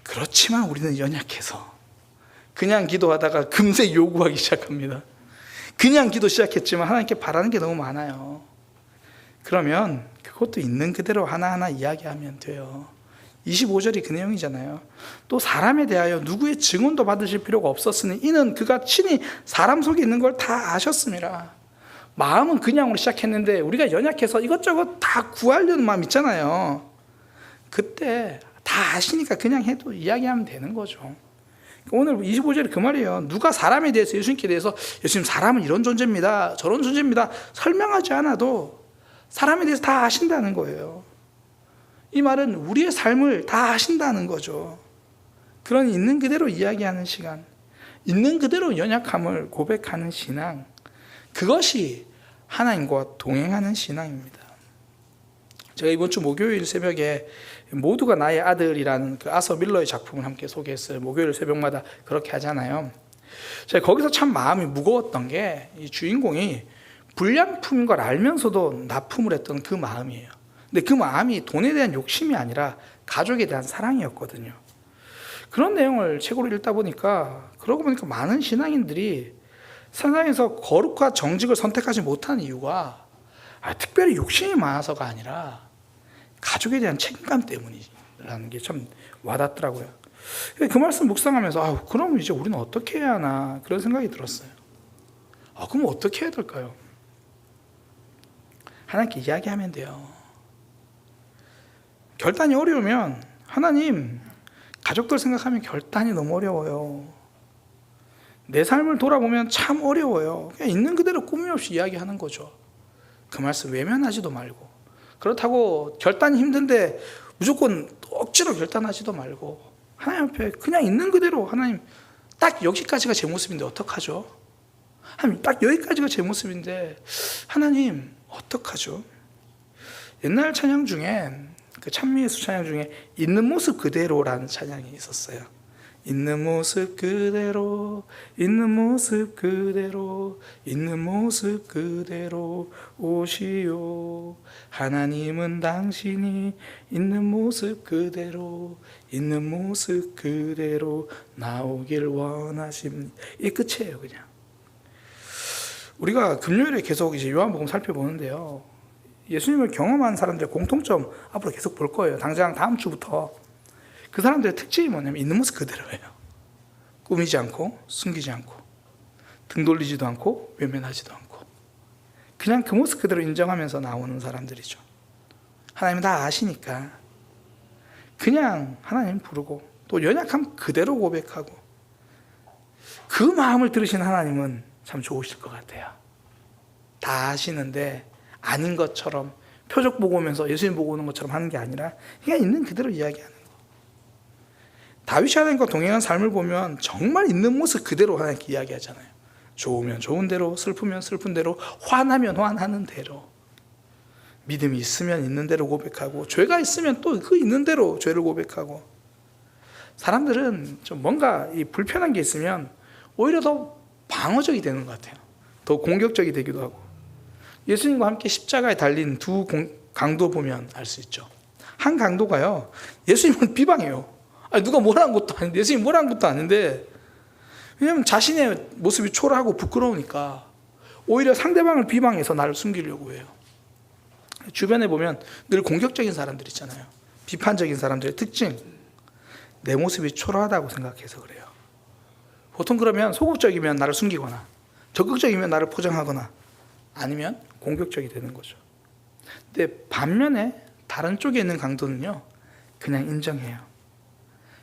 [SPEAKER 3] 그렇지만 우리는 연약해서 그냥 기도하다가 금세 요구하기 시작합니다. 그냥 기도 시작했지만 하나님께 바라는 게 너무 많아요. 그러면 그것도 있는 그대로 하나하나 이야기하면 돼요. 25절이 그 내용이잖아요. 또 사람에 대하여 누구의 증언도 받으실 필요가 없었으니 이는 그가 친히 사람 속에 있는 걸 다 아셨습니다. 마음은 그냥으로 시작했는데 우리가 연약해서 이것저것 다 구하려는 마음 있잖아요. 그때 다 아시니까 그냥 해도 이야기하면 되는 거죠. 오늘 25절에 그 말이에요. 누가 사람에 대해서 예수님께 대해서 예수님 사람은 이런 존재입니다. 저런 존재입니다. 설명하지 않아도 사람에 대해서 다 아신다는 거예요. 이 말은 우리의 삶을 다 아신다는 거죠. 그러니 있는 그대로 이야기하는 시간, 있는 그대로 연약함을 고백하는 신앙, 그것이 하나님과 동행하는 신앙입니다. 제가 이번 주 목요일 새벽에 모두가 나의 아들이라는 그 아서 밀러의 작품을 함께 소개했어요. 목요일 새벽마다 그렇게 하잖아요. 제가 거기서 참 마음이 무거웠던 게 이 주인공이 불량품인 걸 알면서도 납품을 했던 그 마음이에요. 근데 그 마음이 돈에 대한 욕심이 아니라 가족에 대한 사랑이었거든요. 그런 내용을 책으로 읽다 보니까 그러고 보니까 많은 신앙인들이 세상에서 거룩과 정직을 선택하지 못하는 이유가 특별히 욕심이 많아서가 아니라 가족에 대한 책임감 때문이라는 게 참 와닿더라고요. 그 말씀 묵상하면서 그럼 이제 우리는 어떻게 해야 하나 그런 생각이 들었어요. 그럼 어떻게 해야 될까요? 하나님께 이야기하면 돼요. 결단이 어려우면 하나님 가족들 생각하면 결단이 너무 어려워요. 내 삶을 돌아보면 참 어려워요. 그냥 있는 그대로 꾸밈 없이 이야기하는 거죠. 그 말씀 외면하지도 말고, 그렇다고 결단이 힘든데 무조건 억지로 결단하지도 말고, 하나님 앞에 그냥 있는 그대로, 하나님 딱 여기까지가 제 모습인데 어떡하죠? 하나님 딱 여기까지가 제 모습인데 하나님 어떡하죠? 옛날 찬양 중에, 그 찬미예수 찬양 중에 있는 모습 그대로라는 찬양이 있었어요. 있는 모습 그대로, 있는 모습 그대로, 있는 모습 그대로 오시오. 하나님은 당신이 있는 모습 그대로, 있는 모습 그대로 나오길 원하십니다. 이게 끝이에요, 그냥. 우리가 금요일에 계속 이제 요한복음 살펴보는데요, 예수님을 경험한 사람들의 공통점 앞으로 계속 볼 거예요. 당장 다음 주부터. 그 사람들의 특징이 뭐냐면 있는 모습 그대로예요. 꾸미지 않고 숨기지 않고 등 돌리지도 않고 외면하지도 않고 그냥 그 모습 그대로 인정하면서 나오는 사람들이죠. 하나님은 다 아시니까 그냥 하나님 부르고 또 연약함 그대로 고백하고, 그 마음을 들으신 하나님은 참 좋으실 것 같아요. 다 아시는데 아닌 것처럼 표적 보고 오면서 예수님 보고 오는 것처럼 하는 게 아니라 그냥 있는 그대로 이야기하는 거. 다윗이 하나님과 동행한 삶을 보면 정말 있는 모습 그대로 하나님께 이야기하잖아요. 좋으면 좋은 대로, 슬프면 슬픈 대로, 화나면 화나는 대로, 믿음이 있으면 있는 대로 고백하고, 죄가 있으면 또 그 있는 대로 죄를 고백하고. 사람들은 좀 뭔가 이 불편한 게 있으면 오히려 더 방어적이 되는 것 같아요. 더 공격적이 되기도 하고. 예수님과 함께 십자가에 달린 두 강도 보면 알 수 있죠. 한 강도가요, 예수님을 비방해요. 아니, 누가 뭐라는 것도 아닌데, 예수님이 뭐라는 것도 아닌데, 왜냐하면 자신의 모습이 초라하고 부끄러우니까 오히려 상대방을 비방해서 나를 숨기려고 해요. 주변에 보면 늘 공격적인 사람들 있잖아요. 비판적인 사람들의 특징, 내 모습이 초라하다고 생각해서 그래요. 보통 그러면 소극적이면 나를 숨기거나 적극적이면 나를 포장하거나 아니면 공격적이 되는 거죠. 근데 반면에 다른 쪽에 있는 강도는요, 그냥 인정해요.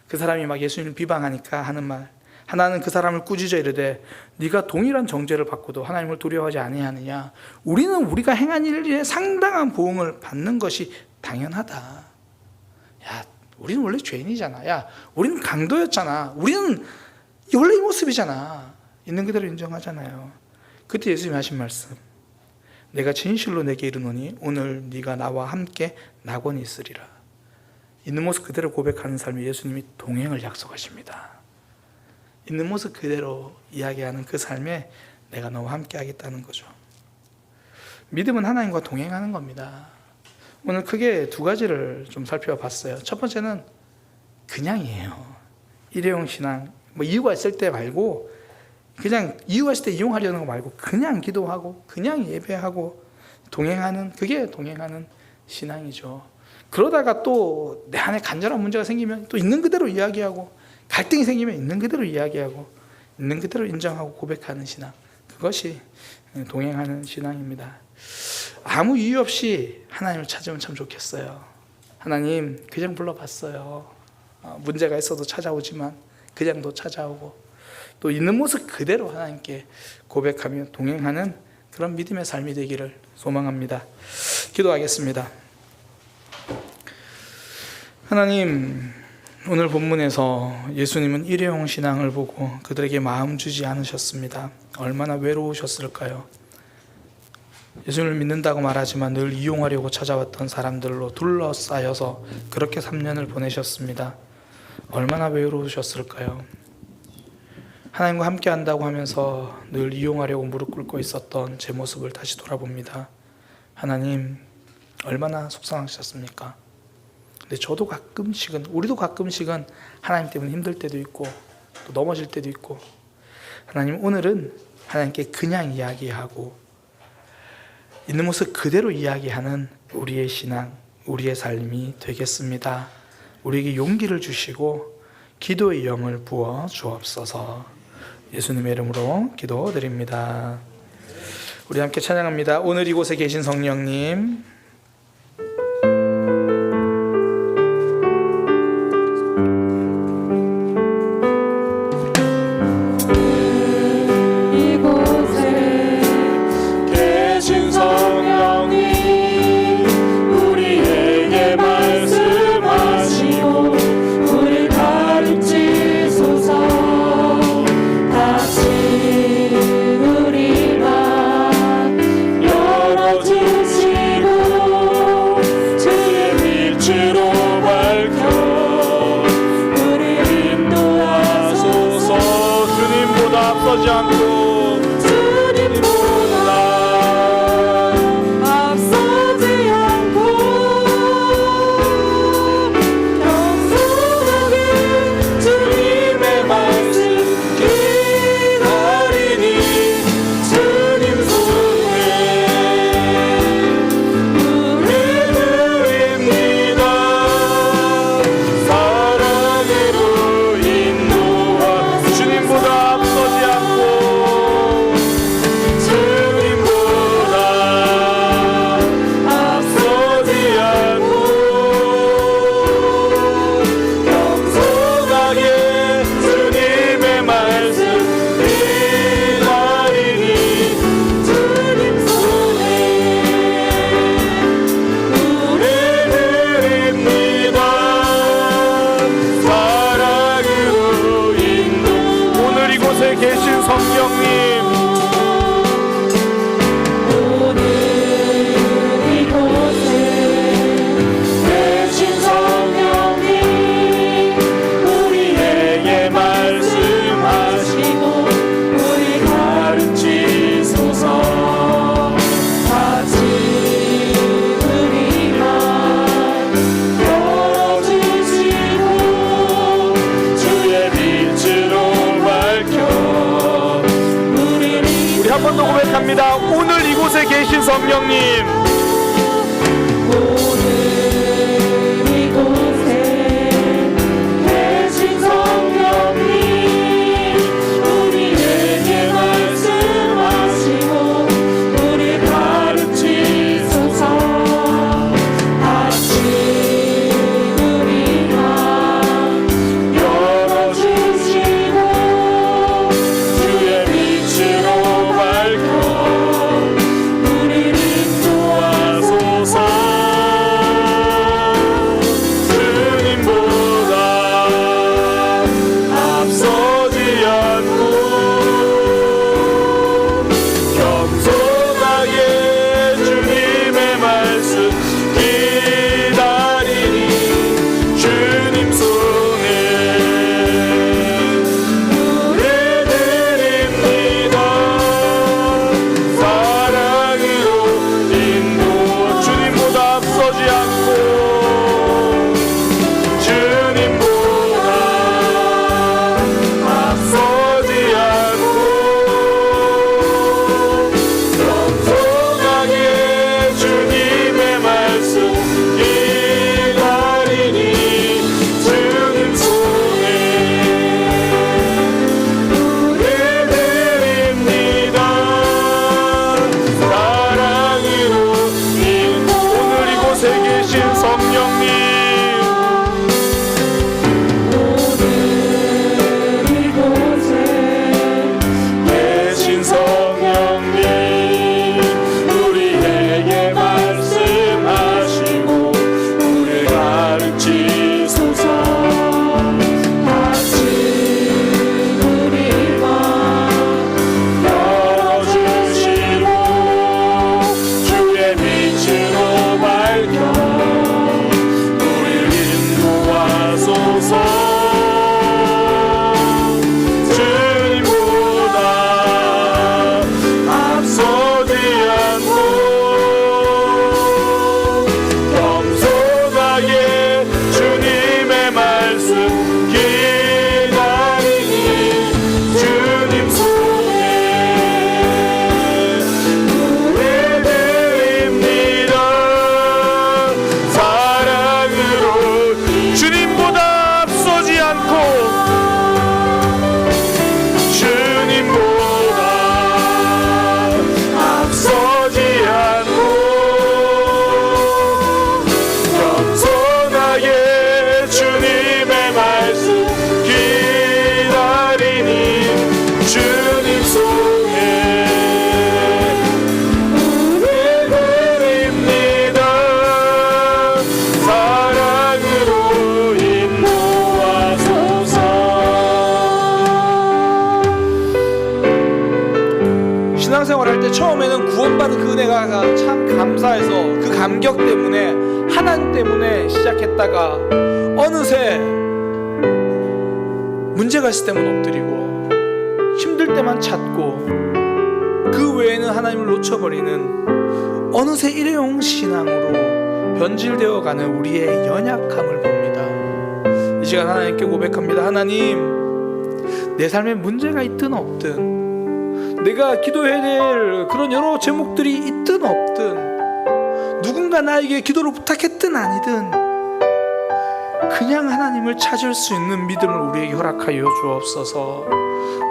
[SPEAKER 3] 그 사람이 막 예수님을 비방하니까 하는 말, 하나는 그 사람을 꾸짖어 이르되 네가 동일한 정죄를 받고도 하나님을 두려워하지 아니하느냐. 우리는 우리가 행한 일에 상당한 보응을 받는 것이 당연하다. 야, 우리는 원래 죄인이잖아. 야, 우리는 강도였잖아. 우리는 원래 이 모습이잖아. 있는 그대로 인정하잖아요. 그때 예수님이 하신 말씀, 내가 진실로 내게 이르노니 오늘 네가 나와 함께 낙원이 있으리라. 있는 모습 그대로 고백하는 삶에 예수님이 동행을 약속하십니다. 있는 모습 그대로 이야기하는 그 삶에 내가 너와 함께 하겠다는 거죠. 믿음은 하나님과 동행하는 겁니다. 오늘 크게 두 가지를 좀 살펴봤어요. 첫 번째는 그냥이에요. 일회용 신앙, 뭐 이유가 있을 때 말고, 그냥 이유가 있을 때 이용하려는 거 말고 그냥 기도하고 그냥 예배하고 동행하는, 그게 동행하는 신앙이죠. 그러다가 또 내 안에 간절한 문제가 생기면 또 있는 그대로 이야기하고, 갈등이 생기면 있는 그대로 이야기하고, 있는 그대로 인정하고 고백하는 신앙, 그것이 동행하는 신앙입니다. 아무 이유 없이 하나님을 찾으면 참 좋겠어요. 하나님, 그냥 불러봤어요. 문제가 있어도 찾아오지만 그냥도 찾아오고, 또 있는 모습 그대로 하나님께 고백하며 동행하는 그런 믿음의 삶이 되기를 소망합니다. 기도하겠습니다. 하나님, 오늘 본문에서 예수님은 일회용 신앙을 보고 그들에게 마음 주지 않으셨습니다. 얼마나 외로우셨을까요? 예수님을 믿는다고 말하지만 늘 이용하려고 찾아왔던 사람들로 둘러싸여서 그렇게 3년을 보내셨습니다. 얼마나 외로우셨을까요? 하나님과 함께 한다고 하면서 늘 이용하려고 무릎 꿇고 있었던 제 모습을 다시 돌아봅니다. 하나님, 얼마나 속상하셨습니까? 근데 저도 가끔씩은, 우리도 가끔씩은 하나님 때문에 힘들 때도 있고 또 넘어질 때도 있고, 하나님, 오늘은 하나님께 그냥 이야기하고 있는 모습 그대로 이야기하는 우리의 신앙, 우리의 삶이 되겠습니다. 우리에게 용기를 주시고 기도의 영을 부어 주옵소서. 예수님의 이름으로 기도드립니다. 우리 함께 찬양합니다. 오늘 이곳에 계신 성령님, 오늘 이곳에 계신 성령님,
[SPEAKER 2] 오늘 이곳에 계신 성령님, 우리에게 말씀하시고 우리 가르치소서. 같이 우리 맘 열어주시고 주의 빛으로 밝혀 우리를 인도하소서. 주님보다 앞서지 않고 겸손하게 주님의 말씀 기다리니 주님 손에 예배드립니다. 사랑으로 인도 주님보다 앞서지 않고 주님보다 앞서지 않고 겸손하게 주님의 말씀 기다리니 주님 손에 예배드립니다. 사랑으로 인도 오늘 이곳에 계신 성령님, 오늘 이곳에 계신 성령님, 우리에게 말씀하시고 우리를 가르치소서. 같이 우리 맘 열어주시고 주의 빛으로 밝혀 우리를 인도하소서. 주님보다 앞서지 않고 겸손하게 주님의 말씀 기다리니 주님 손에 예배드립니다. 사랑으로 주님보다 앞서지 않고 주님보다 앞서지 않고 겸손하게 주님의 말씀 기다리니 주님 손에 예배드립니다. 사랑으로 인도하소서.
[SPEAKER 3] 신앙생활 할 때 처음에는 구원받은 그 은혜가 참 감사해서 그 감격 때문에 하나님 때문에 시작했다가 어느새 문제가 있을 때만 엎드리고 힘들 때만 찾고 그 외에는 하나님을 놓쳐버리는 어느새 일회용 신앙으로 변질되어가는 우리의 연약함을 봅니다. 이 시간 하나님께 고백합니다. 하나님, 내 삶에 문제가 있든 없든, 내가 기도해야 될 그런 여러 제목들이 있든 없든, 누군가 나에게 기도를 부탁했든 아니든, 그냥 하나님을 찾을 수 있는 믿음을 우리에게 허락하여 주옵소서.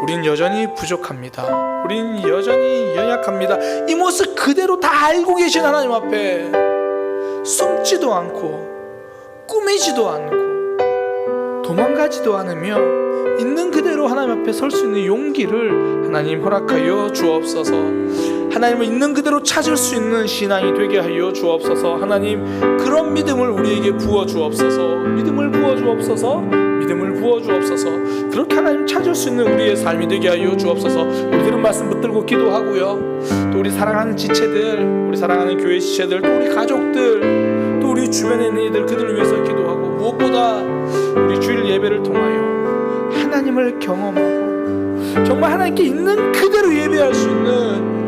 [SPEAKER 3] 우린 여전히 부족합니다. 우린 여전히 연약합니다. 이 모습 그대로 다 알고 계신 하나님 앞에 숨지도 않고 꾸미지도 않고 도망가지도 않으며 있는 그대로 하나님 앞에 설 수 있는 용기를 하나님 허락하여 주옵소서. 하나님을 있는 그대로 찾을 수 있는 신앙이 되게 하여 주옵소서. 하나님, 그런 믿음을 우리에게 부어 주옵소서. 믿음을 부어 주옵소서. 믿음을 부어 주옵소서. 그렇게 하나님 찾을 수 있는 우리의 삶이 되게 하여 주옵소서. 우리 들은 말씀 붙들고 기도하고요, 또 우리 사랑하는 지체들, 우리 사랑하는 교회 지체들, 또 우리 가족들, 또 우리 주변에 있는 이들, 그들을 위해서 기도하고, 무엇보다 우리 주일 예배를 통하여 하나님을 경험하고 정말 하나님께 있는 그대로 예배할 수 있는,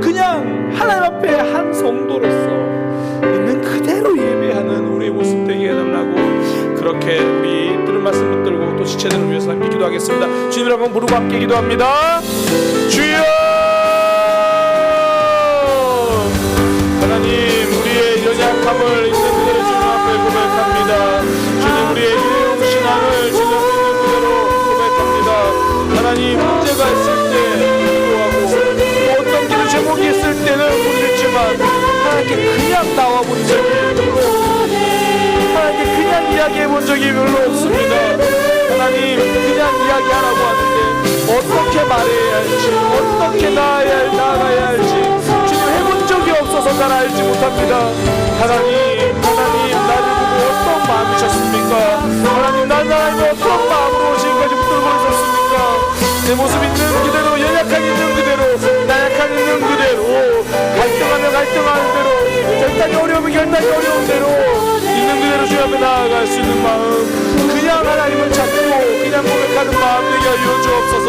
[SPEAKER 3] 그냥 하나님 앞에 한 성도로서 있는 그대로 예배하는 우리의 모습 되게 해달라고, 그렇게 우리 들은 말씀 붙들고 또 지체들을 위해서 함께 기도하겠습니다. 주님을 한번 부르고 함께 기도합니다. 주여,
[SPEAKER 2] 그냥 나와본 적이 별로 없습니다. 하나님께 그냥 이야기해 본 적이 별로 없습니다. 하나님 그냥 이야기하라고 하는데 어떻게 말해야 할지, 어떻게 나아가야 할지 주님 해본 적이 없어서 잘 알지 못합니다. 하나님 나를 보고 어떤 마음이셨습니까? 하나님 나를 어떤 마음으로 지금까지 붙들고 있었습니까? 내 모습 있는 그대로, 연약한 있는 그대로, 나약한 있는 그대로, 갈등하면 갈등하는 대로, 결단이 어려우면 결단이 어려운 대로 있는 그대로 주님 앞에 나아갈 수 있는 마음, 그냥 하나님을 찾고 그냥 고백하는 마음 되게 하여 주옵소서.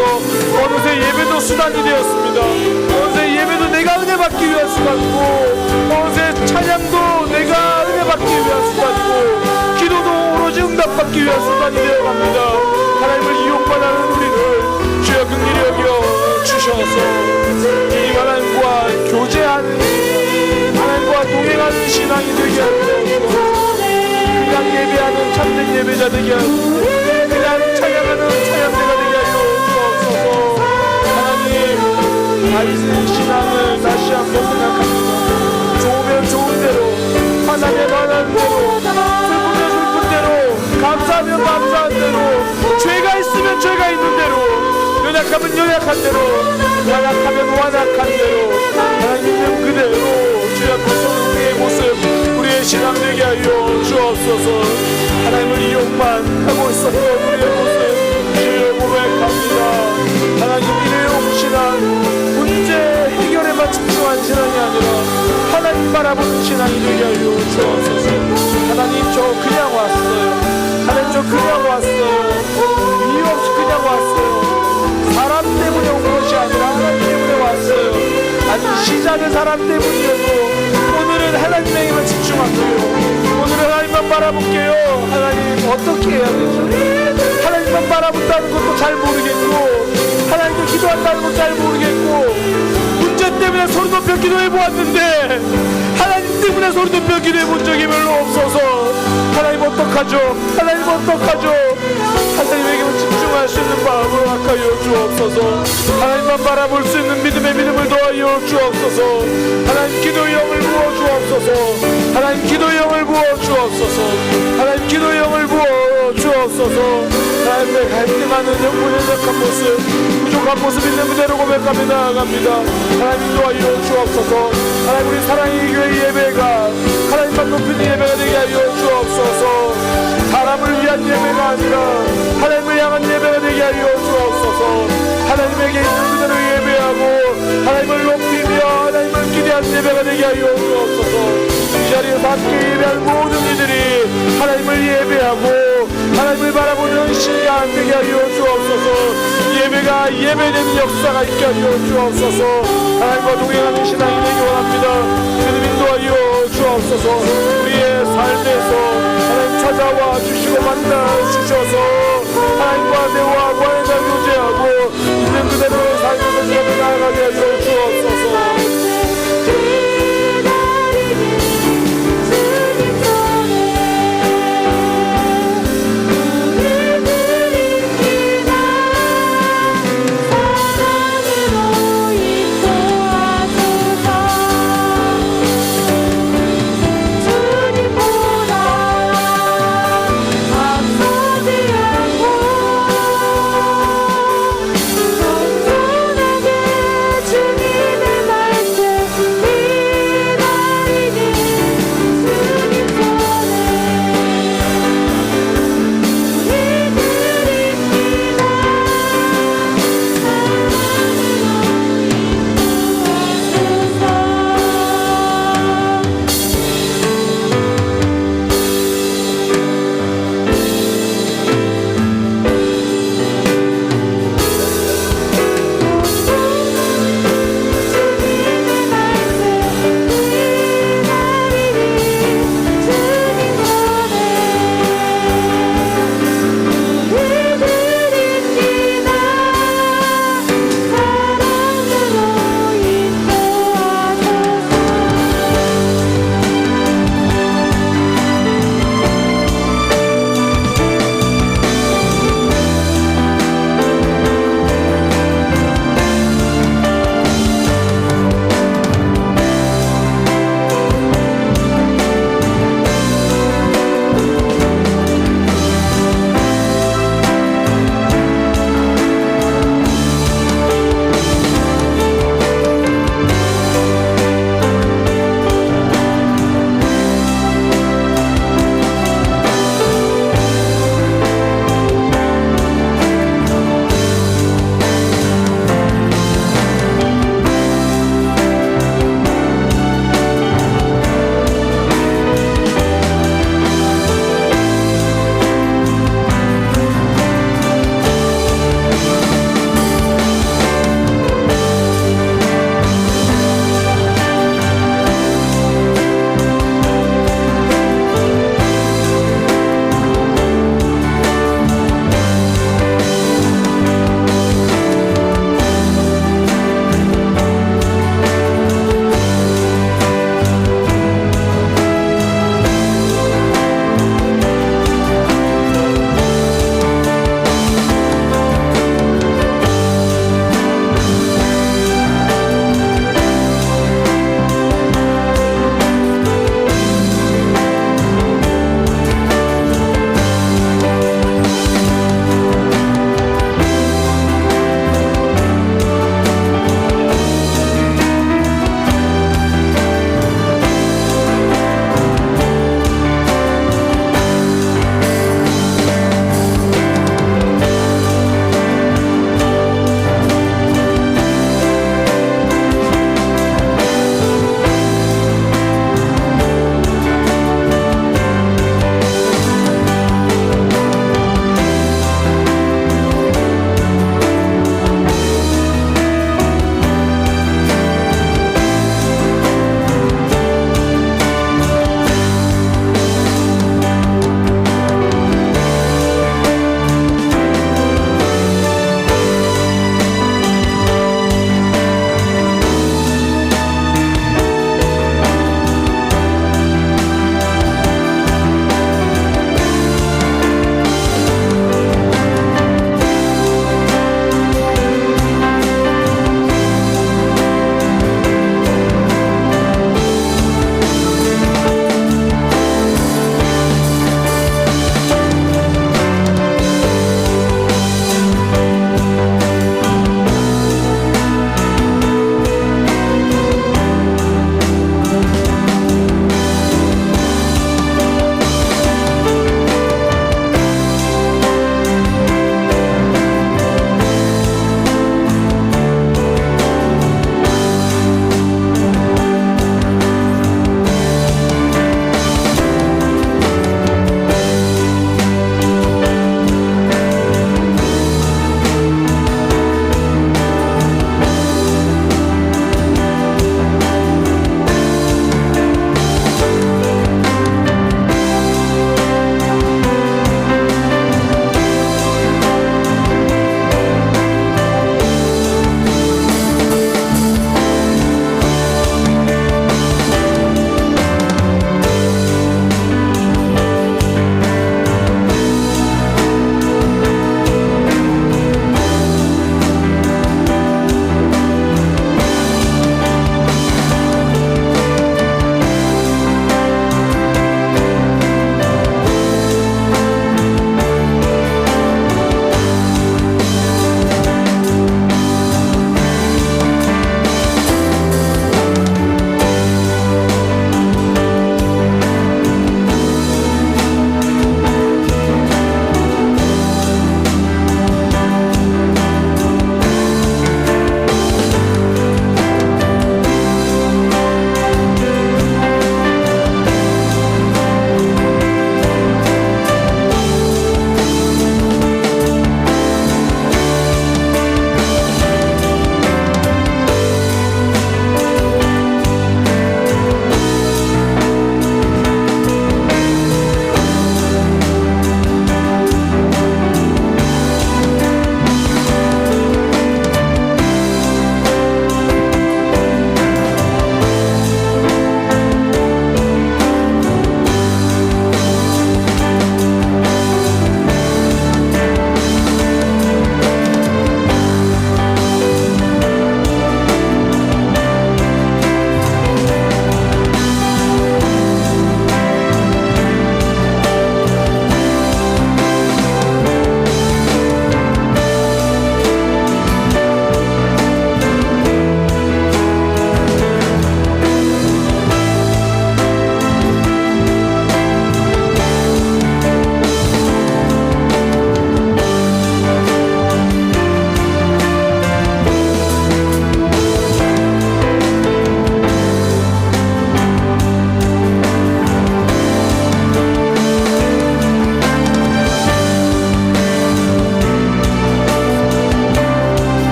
[SPEAKER 2] 어느새 예배도 수단이 되었습니다. 어느새 예배도 내가 은혜 받기 위한 수단이고, 어느새 찬양도 내가 은혜 받기 위한 수단이고, 기도도 오로지 응답받기 위한 수단이 되어갑니다. 하나님을 이용만 하는 우리를 주여 긍휼히 여겨 주셔서 이 하나님과 교제하는, 하나님과 동행하는 신앙이 되게 하여 주옵소서. 그냥 예배하는 참된 예배자 되게 하시고 그냥 찬양하는 찬양대가 되게 하여 주옵소서. 하나님 다윗의 신앙을 다시 한번 생각합니다. 좋으면 좋은 대로, 화나면 화나는 대로, 슬프면 슬픈 대로, 감사하면 감사한 대로, 죄가 있으면 죄가 있는 대로, 연약하면 연약한 대로, 완악하면 완악한 대로, 하나님 있는 그대로 주 앞에서 우리의 모습, 우리의 신앙 되게 하여 주옵소서. 하나님을 이용만 하고 있었던 우리의 모습 주여 고백합니다. 하나님 일회용 신앙, 문제 해결에만 집중한 신앙이 아니라 하나님 바라보는 신앙이 되게 하여 주옵소서. 하나님 저 그냥 왔어요. 하나님 저 그냥 왔어요. 이유 없이 그냥 왔어요. 사람 때문에 온 것이 아니라 하나님 때문에 왔어요. 아직 시작은 사람 때문이어도 오늘은 하나님에게만 집중할게요. 오늘은 하나님만 바라볼게요. 하나님 어떻게 해야 되죠? 하나님만 바라본다는 것도 잘 모르겠고, 하나님께 기도한다는 것도 잘 모르겠고, 문제 때문에 소리 높여 기도해 보았는데 하나님 때문에 소리 높여 기도해 본 적이 별로 없어서 하나님 어떡하죠? 하나님 어떡하죠? 하나님에게만 집중할 수 있는 마음으로 아까워 주옵소서. 하나님만 바라볼 수 있는 믿음을 더하여 주옵소서. 하나님 기도의 영을 부어 주옵소서. 하나님 기도의 영을 부어 주옵소서. 하나님 기도의 영을 부어 주옵소서. 하나님의 갈등하는 영혼의 연약한 모습, 부족한 모습 있는 그대로 고백하며 나아갑니다. 하나님 도와여 주옵소서. 하나님 우리 사랑의 교회 예배가 하나님만 높이는 예배가 되게 하여 주옵소서. 사람을 위한 예배가 아니라 하나님을 향한 예배가 되게 하여 주옵소서. 하나님에게 있는 그대로 예배하고 하나님을 높이며 하나님을 기대한 예배가 되게 하여 주옵소서. 이 자리에서 함께 예배하는 모든 이들이 하나님을 예배하고 하나님을 바라보는 시간 되게 하여 주옵소서. 예배가 예배되는 역사가 있게 하여 주옵소서. 하나님과 동행하는 신앙이 되기 원합니다. 주님 인도하여 주옵소서. 우리의 삶에서 하나님 찾아와 주시고 만나 주셔서 하나님과 대화하고 하나님과 교제하고 있는 그대로의 삶에서 나아가게 하여